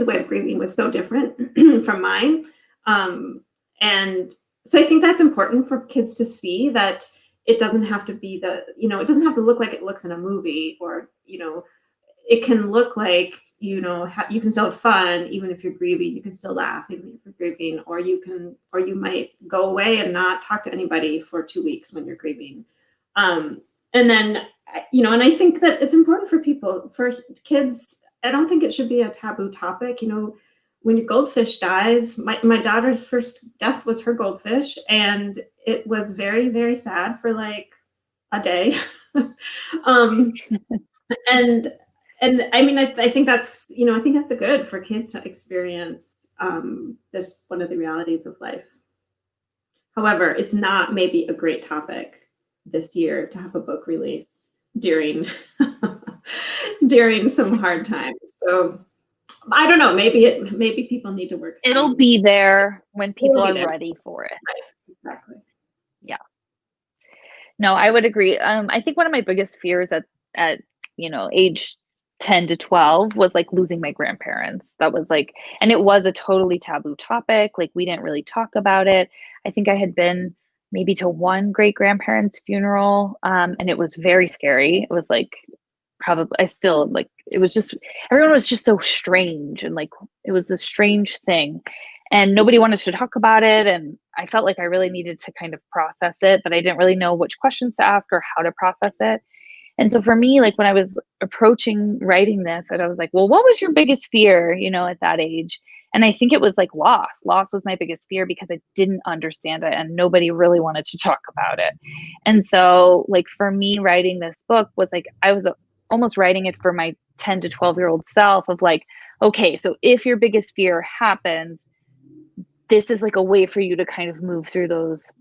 way of grieving was so different from mine. And so I think that's important for kids to see, that it doesn't have to be it doesn't have to look like it looks in a movie, or, it can look like, you can still have fun, even if you're grieving. You can still laugh, even if you're grieving, or you might go away and not talk to anybody for 2 weeks when you're grieving. And then, and I think that it's important for kids. I don't think it should be a taboo topic. When your goldfish dies, my daughter's first death was her goldfish, and it was very, very sad for like a day. And I mean, I think that's, I think that's good for kids to experience. That's one of the realities of life. However, it's not maybe a great topic this year to have a book release during some hard times. So I don't know. Maybe people need to work. It'll be there when people are ready for it. Right. Exactly. Yeah. No, I would agree. I think one of my biggest fears at age 10 to 12 was like losing my grandparents. That was like, and it was a totally taboo topic. Like we didn't really talk about it. I think I had been maybe to one great grandparent's funeral, and it was very scary. It was like, probably, I still like, it was just, everyone was just so strange, and like it was this strange thing. and nobody wanted to talk about it. And I felt like I really needed to kind of process it, but I didn't really know which questions to ask or how to process it. And so for me, like when I was approaching writing this, and I was like, well, what was your biggest fear, at that age? And I think it was like loss. Loss was my biggest fear because I didn't understand it and nobody really wanted to talk about it. And so like for me, writing this book was like, I was almost writing it for my 10 to 12-year-old self of like, okay, so if your biggest fear happens, this is like a way for you to kind of move through those,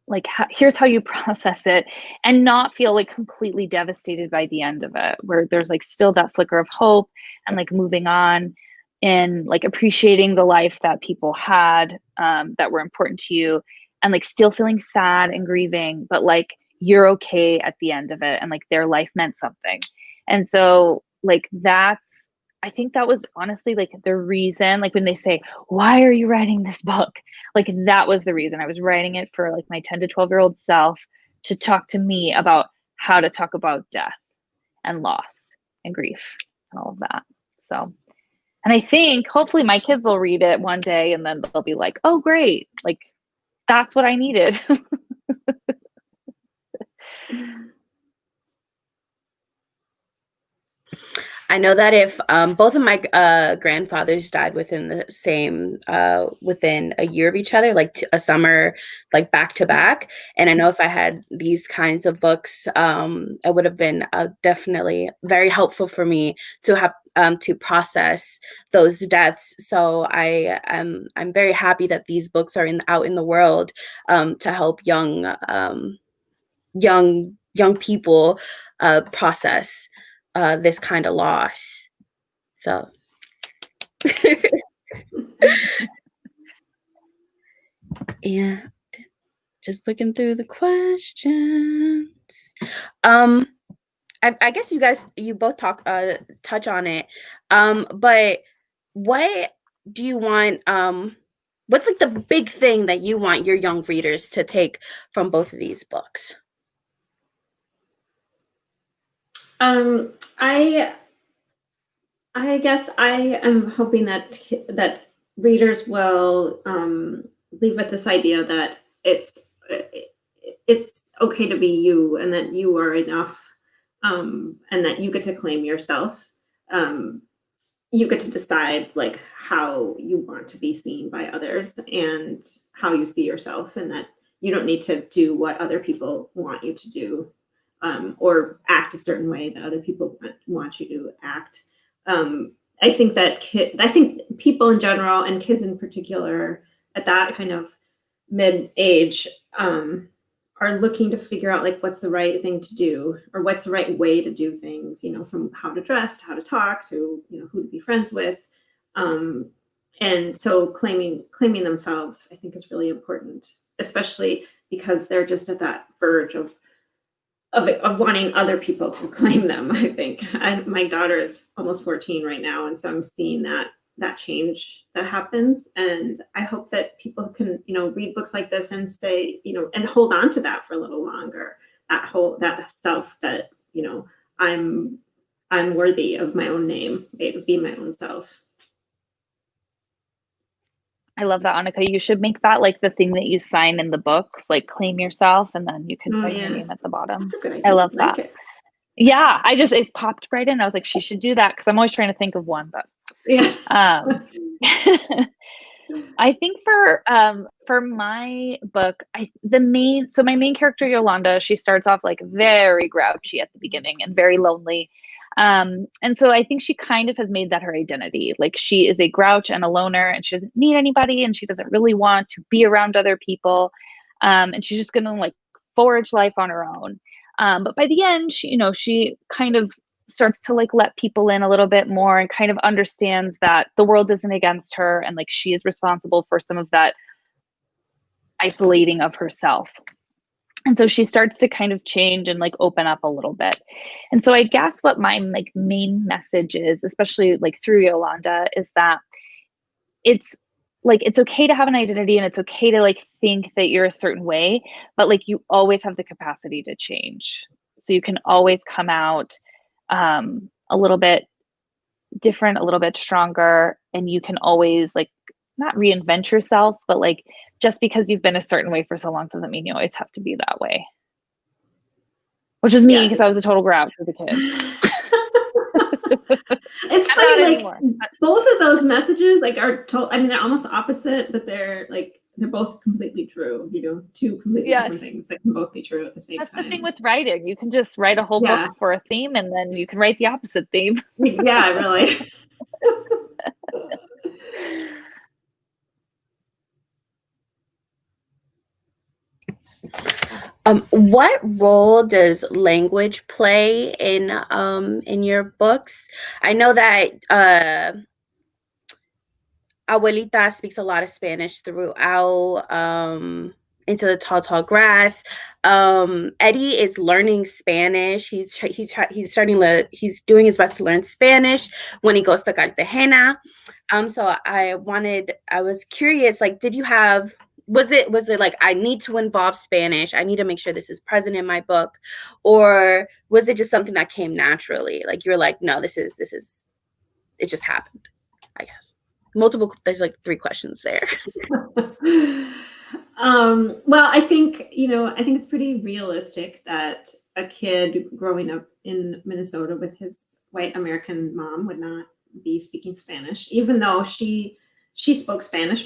like here's how you process it and not feel like completely devastated by the end of it, where there's like still that flicker of hope and like moving on and like appreciating the life that people had that were important to you, and like still feeling sad and grieving, but like you're okay at the end of it and like their life meant something. And so like I think that was honestly like the reason, like when they say, why are you writing this book? Like that was the reason. I was writing it for like my 10 to 12-year-old self to talk to me about how to talk about death and loss and grief and all of that. So, and I think hopefully my kids will read it one day and then they'll be like, oh, great. Like that's what I needed. I know that if both of my grandfathers died within the same within a year of each other, like a summer, like back to back. And I know if I had these kinds of books, it would have been definitely very helpful for me to have to process those deaths. So I'm very happy that these books are out in the world to help young people process this kind of loss. So yeah, just looking through the questions. I guess you both touch on it. But what do you want? What's like the big thing that you want your young readers to take from both of these books? I guess I am hoping that readers will leave with this idea that it's okay to be you, and that you are enough, and that you get to claim yourself. You get to decide like how you want to be seen by others and how you see yourself, and that you don't need to do what other people want you to do, or act a certain way that other people want you to act. I think people in general, and kids in particular, at that kind of mid age, are looking to figure out like what's the right thing to do, or what's the right way to do things, from how to dress to how to talk to, who to be friends with. And so claiming themselves, I think, is really important, especially because they're just at that verge of wanting other people to claim them. I think my daughter is almost 14 right now, and so I'm seeing that change that happens. And I hope that people can, read books like this and say, and hold on to that for a little longer. That self that, I'm worthy of my own name, be my own self. I love that, Anika. You should make that like the thing that you sign in the books, like claim yourself, and then you can sign your name at the bottom. That's a good idea. I love that. It. Yeah, it popped right in. I was like, she should do that, because I'm always trying to think of one, but yeah. I think for my book, my main character, Yolanda, she starts off like very grouchy at the beginning and very lonely. And so I think she kind of has made that her identity. Like she is a grouch and a loner, and she doesn't need anybody, and she doesn't really want to be around other people. And she's just going to like forage life on her own. But by the end, she kind of starts to like let people in a little bit more, and kind of understands that the world isn't against her, and like she is responsible for some of that isolating of herself. And so she starts to kind of change and like open up a little bit. And so I guess what my like main message is, especially like through Yolanda, is that it's okay to have an identity, and it's okay to like think that you're a certain way, but like you always have the capacity to change. So you can always come out a little bit different, a little bit stronger, and you can always like not reinvent yourself, but like just because you've been a certain way for so long doesn't mean you always have to be that way. Which is me, because I was a total grouch as a kid. It's I'm funny, not like anymore. both of those messages like are I mean, they're almost opposite, but they're both completely true, you know, two completely different things that can both be true at the same time. That's the thing with writing. You can just write a whole book for a theme, and then you can write the opposite theme. Yeah, really. What role does language play in your books? I know that Abuelita speaks a lot of Spanish throughout Into the Tall Tall Grass. Eddie is learning Spanish. He's doing his best to learn Spanish when he goes to Cartagena. So I was curious, like, did you have was it like, I need to involve Spanish, I need to make sure this is present in my book, or was it just something that came naturally? Like, you're like, no, this is it just happened, I guess. There's like 3 questions there. Well, I think it's pretty realistic that a kid growing up in Minnesota with his white American mom would not be speaking Spanish, even though she spoke Spanish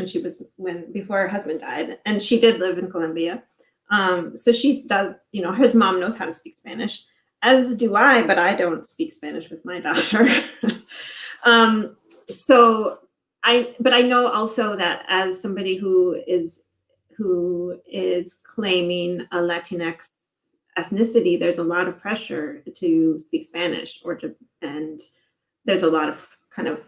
before her husband died, and she did live in Colombia. So she does, his mom knows how to speak Spanish, as do I, but I don't speak Spanish with my daughter. But I know also that as somebody who is claiming a Latinx ethnicity, there's a lot of pressure to speak Spanish and there's a lot of kind of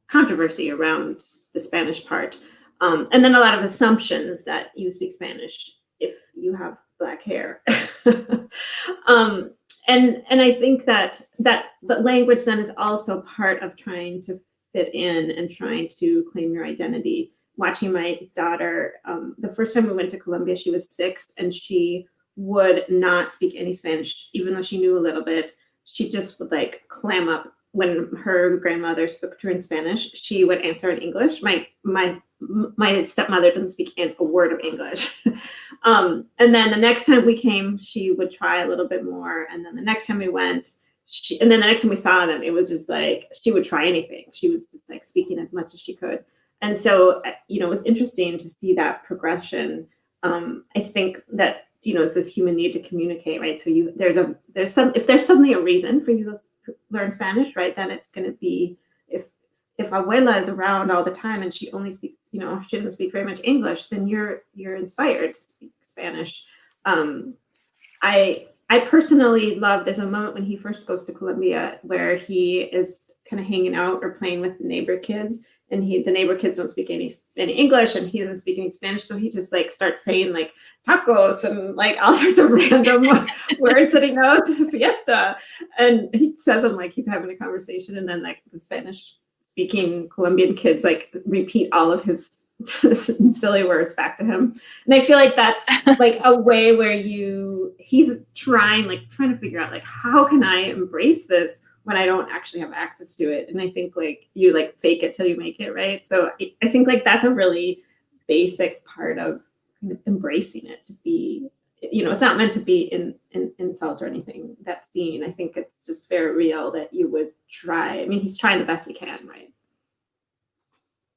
controversy around the Spanish part. And then a lot of assumptions that you speak Spanish if you have Black hair. And I think that the language then is also part of trying to fit in and trying to claim your identity. Watching my daughter, the first time we went to Colombia, she was 6 and she would not speak any Spanish, even though she knew a little bit. She just would like clam up when her grandmother spoke to her in Spanish. She would answer in English. My stepmother doesn't speak a word of English. And then the next time we came, she would try a little bit more. And then the next time we went, and then the next time we saw them, it was just like she would try anything. She was just like speaking as much as she could. And so, it was interesting to see that progression. I think that, it's this human need to communicate, right? So if there's suddenly a reason for you to learn Spanish, right, then it's going to be if abuela is around all the time and she only speaks, she doesn't speak very much English, then you're inspired to speak Spanish. I personally love, there's a moment when he first goes to Colombia where he is kind of hanging out or playing with the neighbor kids, and the neighbor kids don't speak any English and he doesn't speak any Spanish. So he just like starts saying like tacos and like all sorts of random words that he knows, fiesta. And he says them like he's having a conversation, and then like the Spanish speaking Colombian kids like repeat all of his silly words back to him. And I feel like that's like a way where he's trying to figure out like, how can I embrace this when I don't actually have access to it? And I think like you like fake it till you make it, right? So I think like that's a really basic part of kind of embracing it, to be, it's not meant to be in insult or anything that's seen. I think it's just very real that you would try. I mean, he's trying the best he can, right?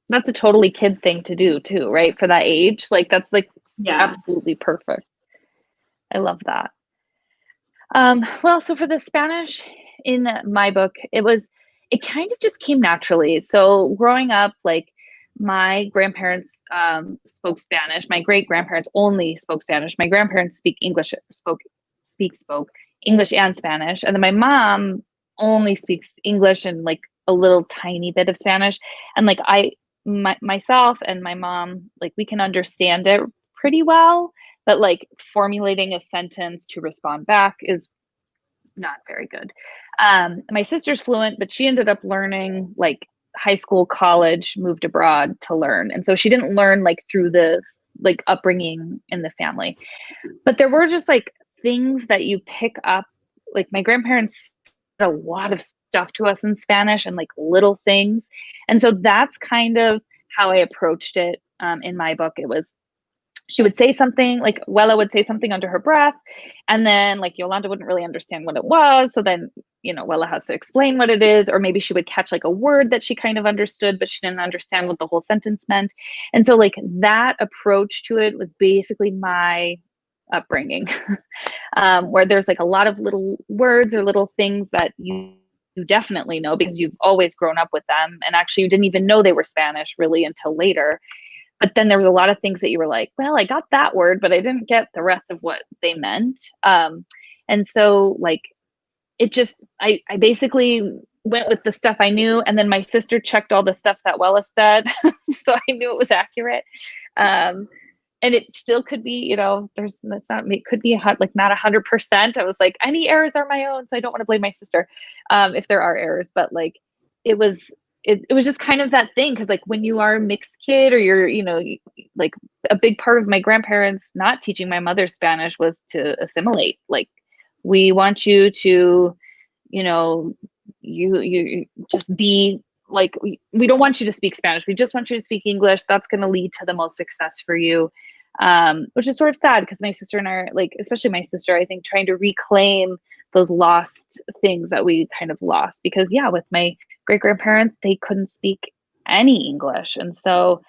That's a totally kid thing to do too, right? For that age, like that's like absolutely perfect. I love that. Well, so for the Spanish in my book, it kind of just came naturally. So growing up, like my grandparents spoke Spanish. My great grandparents only spoke Spanish. My grandparents spoke English and Spanish, and then my mom only speaks English and like a little tiny bit of Spanish. And like myself and my mom, like we can understand it pretty well, but like formulating a sentence to respond back is not very good. My sister's fluent, but she ended up learning like high school, college, moved abroad to learn. And so she didn't learn like through the like upbringing in the family. But there were just like things that you pick up. Like my grandparents said a lot of stuff to us in Spanish and like little things. And so that's kind of how I approached it in my book. It was, she would say something, like Wella would say something under her breath, and then like Yolanda wouldn't really understand what it was. So then, you know, Wella has to explain what it is, or maybe she would catch like a word that she kind of understood, but she didn't understand what the whole sentence meant. And so like that approach to it was basically my upbringing, where there's like a lot of little words or little things that you definitely know because you've always grown up with them. And actually you didn't even know they were Spanish really until later. But then there was a lot of things that you were like, well, I got that word, but I didn't get the rest of what they meant. And so like, it just, I basically went with the stuff I knew. And then my sister checked all the stuff that Wella said. So I knew it was accurate. And it still could be, you know, it could be like not 100%. I was like, any errors are my own. So I don't want to blame my sister if there are errors, but like, it was just kind of that thing. Cause like when you are a mixed kid or you're, you know, like a big part of my grandparents not teaching my mother Spanish was to assimilate. Like, we want you to, you know, you just be like, we don't want you to speak Spanish. We just want you to speak English. That's going to lead to the most success for you. Which is sort of sad because my sister and I are like, especially my sister, I think trying to reclaim those lost things that we kind of lost because yeah, with my great-grandparents, they couldn't speak any English. And so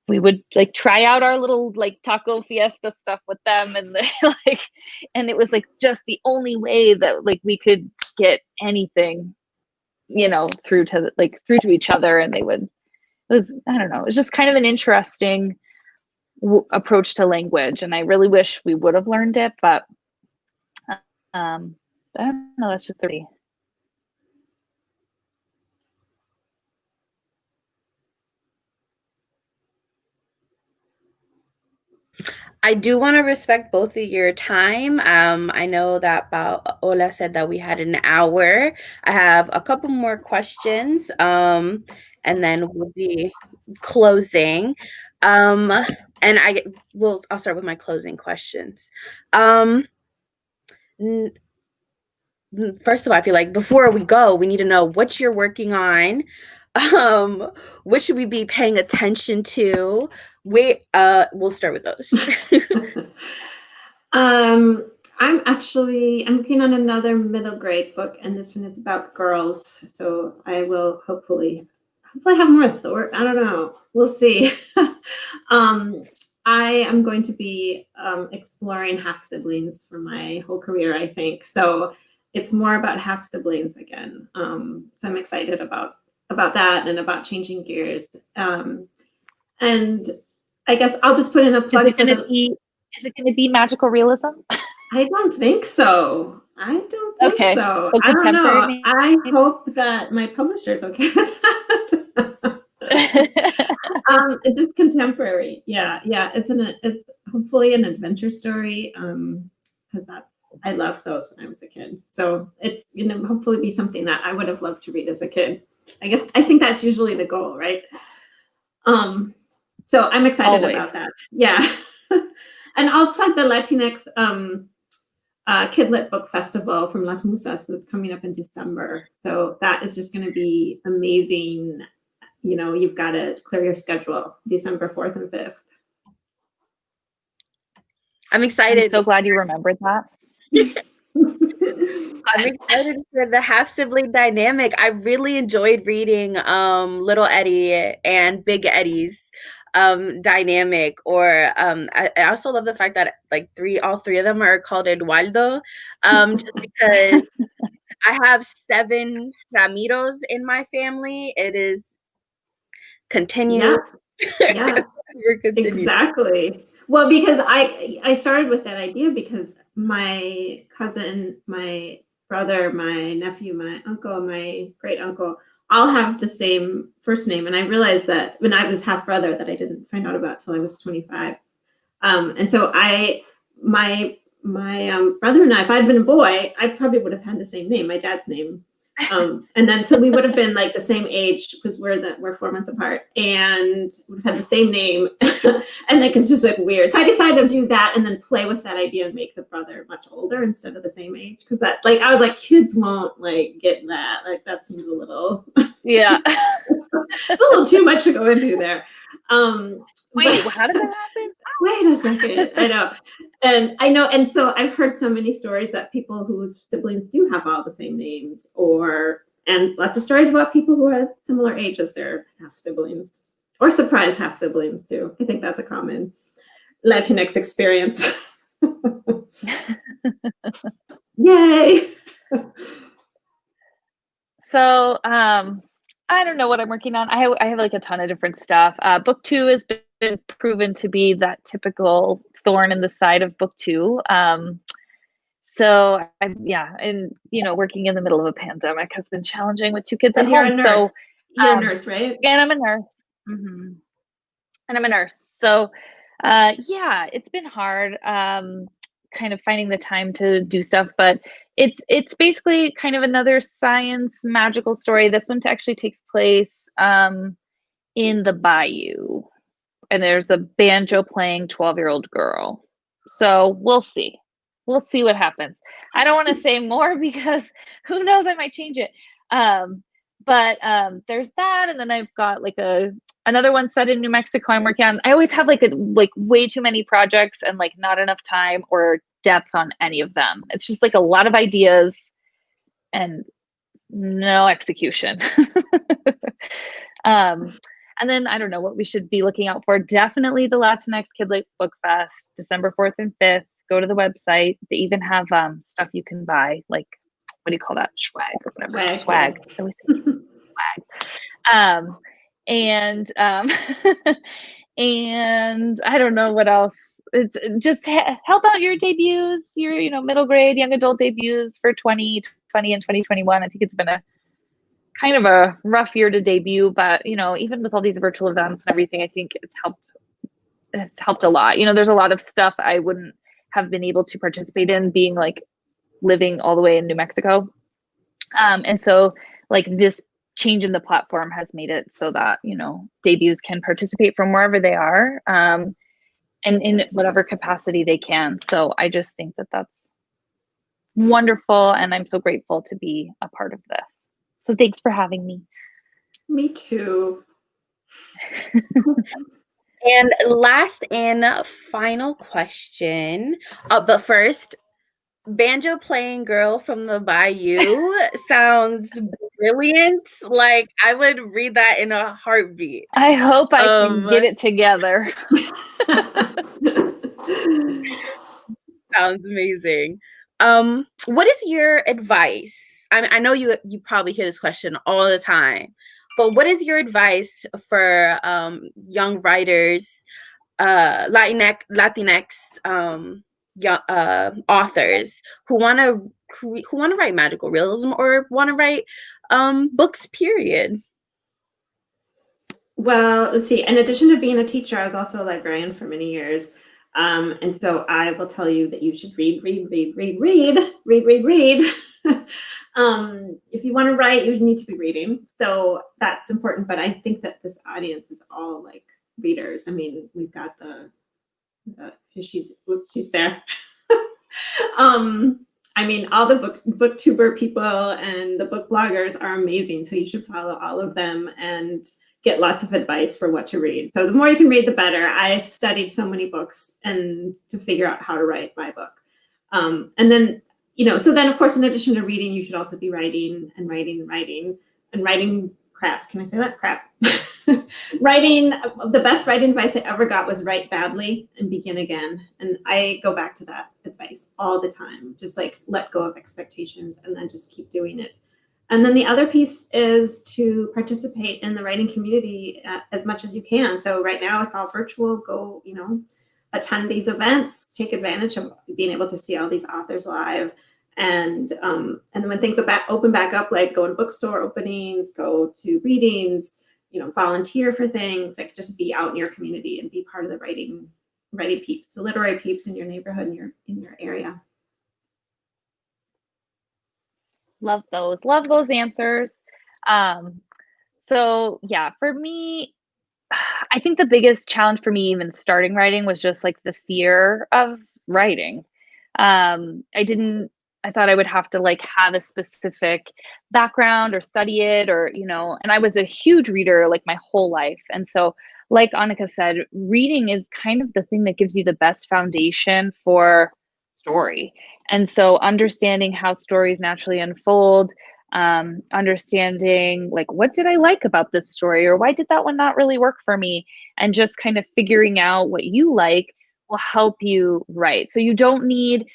we would like try out our little like taco fiesta stuff with them. And like, and it was like just the only way that like we could get anything, you know, through to each other. And they would, I don't know, it was just kind of an interesting approach to language. And I really wish we would have learned it, but I don't know, that's just the I do want to respect both of your time. I know that Ola said that we had an hour. I have a couple more questions, and then we'll be closing. And I'll start with my closing questions. First of all, I feel like before we go, we need to know what you're working on. What should we be paying attention to? We'll start with those. I'm working on another middle grade book, and this one is about girls. So I will hopefully have more authority. I don't know. We'll see. I am going to be exploring half siblings for my whole career, I think. So it's more about half siblings again. So I'm excited about that and about changing gears. And I guess I'll just put in a plug. Is it going to be magical realism? I don't think so. I don't know. I hope that my publisher's okay with that. It's just contemporary. Yeah. It's hopefully an adventure story. Because I loved those when I was a kid. So it's gonna hopefully be something that I would have loved to read as a kid. I think that's usually the goal, right? So I'm excited about that. Yeah. And I'll plug the Latinx Kidlit Book Festival from Las Musas that's coming up in December. So that is just going to be amazing. You know, you've got to clear your schedule December 4th and 5th. I'm excited. I'm so glad you remembered that. I'm excited for the half sibling dynamic. I really enjoyed reading Little Eddie and Big Eddie's dynamic, or I also love the fact that like all three of them are called Eduardo, just because I have 7 Ramiros in my family. It is continue. Yeah. Exactly. Well, because I started with that idea because my cousin, my brother, my nephew, my uncle, my great uncle all have the same first name. And I realized that when I was half brother that I didn't find out about till I was 25. And so my brother and I, if I'd been a boy, I probably would have had the same name, my dad's name. And then so we would have been like the same age because we're 4 months apart and would have had the same name. And like it's just like weird. So I decided to do that and then play with that idea and make the brother much older instead of the same age. Because that like I was like, kids won't like get that. Like that seems a little yeah. It's a little too much to go into there. Wait, how did that happen? Wait a second. I know. And so I've heard so many stories that people whose siblings do have all the same names, and lots of stories about people who are similar age as their half siblings, or surprise half siblings too. I think that's a common Latinx experience. Yay. So, I don't know what I'm working on. I have like a ton of different stuff. Book 2 has been proven to be that typical thorn in the side of book 2. So and working in the middle of a pandemic has been challenging with 2 kids at home. So you're a nurse, right? And I'm a nurse. Mm-hmm. And I'm a nurse. So it's been hard. Kind of finding the time to do stuff, but it's basically kind of another science magical story. This one actually takes place in the bayou, and there's a banjo playing 12-year-old girl. So we'll see what happens. I don't want to say more because who knows, I might change it. But there's that, and then I've got like another one set in New Mexico I'm working on. I always have like way too many projects and like not enough time or depth on any of them. It's just like a lot of ideas and no execution. And then I don't know what we should be looking out for. Definitely the Latinx Kid Book Fest, December 4th and 5th. Go to the website. They even have stuff you can buy, like, what do you call that? Swag or whatever. Swag. I always say swag. And I don't know what else. It's just help out your debuts, your middle grade, young adult debuts for 2020 and 2021. I think it's been a kind of a rough year to debut, but even with all these virtual events and everything, I think it's helped a lot. There's a lot of stuff I wouldn't have been able to participate in, being like living all the way in New Mexico. And so like this change in the platform has made it so that, debuts can participate from wherever they are, and in whatever capacity they can. So I just think that that's wonderful. And I'm so grateful to be a part of this. So thanks for having me. Me too. And last and final question. But first, banjo playing girl from the bayou sounds brilliant. Like, I would read that in a heartbeat. I hope I can get it together. Sounds amazing. What is your advice? I know you probably hear this question all the time, but what is your advice for young writers, Latinx authors who want to write magical realism or want to write books, period? Well, let's see. In addition to being a teacher, I was also a librarian for many years. And so I will tell you that you should read. If you want to write, you need to be reading. So that's important. But I think that this audience is all like readers. I mean, we've got she's there. I mean, all the booktuber people and the book bloggers are amazing. So you should follow all of them and get lots of advice for what to read. So the more you can read, the better. I studied so many books and to figure out how to write my book. And then, so then of course, in addition to reading, you should also be writing crap. Can I say that? Crap. The best writing advice I ever got was write badly and begin again. And I go back to that advice all the time. Just like let go of expectations and then just keep doing it. And then the other piece is to participate in the writing community as much as you can. So right now it's all virtual. Go, attend these events, take advantage of being able to see all these authors live. And when things open back up, like go to bookstore openings, go to readings, volunteer for things, like just be out in your community and be part of the writing peeps, the literary peeps in your neighborhood, in your area. Love those answers. So yeah, for me, I think the biggest challenge for me even starting writing was just like the fear of writing. I thought I would have to like have a specific background or study it or, and I was a huge reader like my whole life. And so like Anika said, reading is kind of the thing that gives you the best foundation for story. And so understanding how stories naturally unfold, understanding like, what did I like about this story, or why did that one not really work for me? And just kind of figuring out what you like will help you write. So you don't need,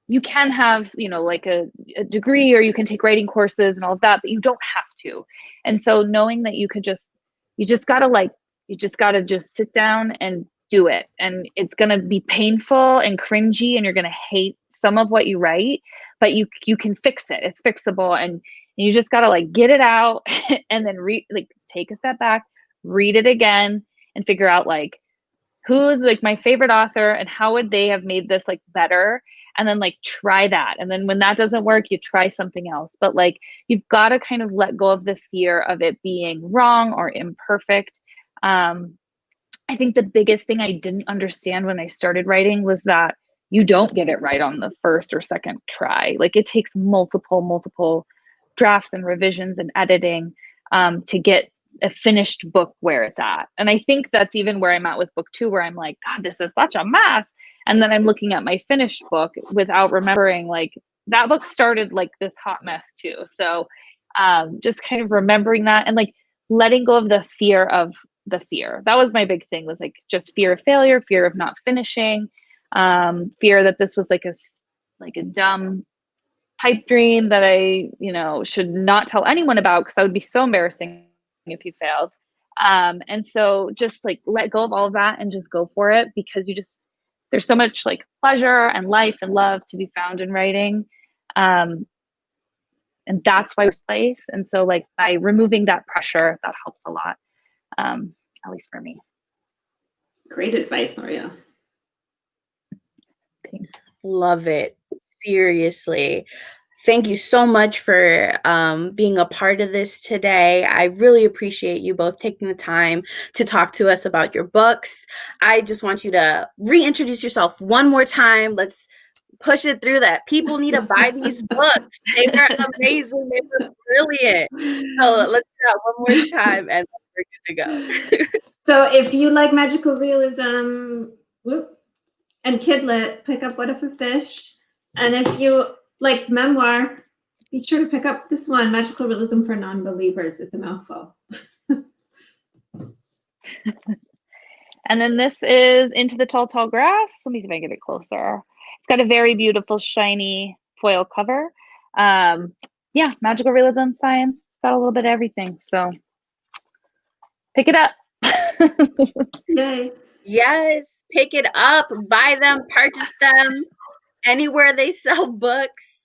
you can have, you know, like a degree, or you can take writing courses and all of that, but you don't have to. And so knowing that you just gotta just sit down and do it. And it's gonna be painful and cringy, and you're gonna hate some of what you write, but you can fix it. It's fixable, and you just gotta like get it out and then take a step back, read it again, and figure out like who is like my favorite author and how would they have made this like better, and then like try that. And then when that doesn't work, you try something else. But like you've got to kind of let go of the fear of it being wrong or imperfect. I think the biggest thing I didn't understand when I started writing was that you don't get it right on the first or second try. Like it takes multiple drafts and revisions and editing to get a finished book where it's at. And I think that's even where I'm at with book 2, where I'm like, God, this is such a mess. And then I'm looking at my finished book without remembering like that book started like this hot mess too. So just kind of remembering that and like letting go of the fear of the fear. That was my big thing, was like just fear of failure, fear of not finishing, fear that this was like a dumb pipe dream that I, you know, should not tell anyone about, because that would be so embarrassing if you failed. And so just like let go of all of that and just go for it, because there's so much like pleasure and life and love to be found in writing. And that's why it's place. And so like by removing that pressure, that helps a lot. At least for me. Great advice, Loriel. Love it. Seriously. Thank you so much for being a part of this today. I really appreciate you both taking the time to talk to us about your books. I just want you to reintroduce yourself one more time. Let's push it through that. People need to buy these books. They were amazing. They were brilliant. So let's do that one more time and we're good to go. So if you like magical realism and kidlit, pick up What If a Fish. And if you like memoir, be sure to pick up this one, Magical Realism for Non-Believers. It's a mouthful. And then this is Into the Tall, Tall Grass. Let me see if I can get it closer. It's got a very beautiful, shiny foil cover. Yeah, magical realism, science, it's got a little bit of everything. So pick it up. Yay. Yes, pick it up, buy them, purchase them anywhere they sell books.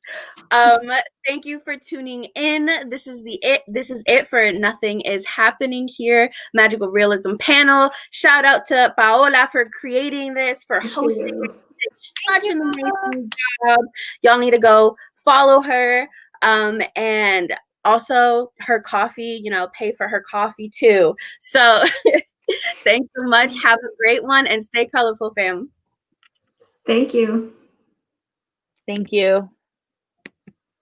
Thank you for tuning in. This is it for Nothing Is Happening Here Magical Realism panel. Shout out to Paola for creating this, for hosting it. It's such an amazing job. Y'all need to go follow her. And also her coffee, you know, pay for her coffee too. So thanks so much. Have a great one and stay colorful, fam. Thank you. Thank you.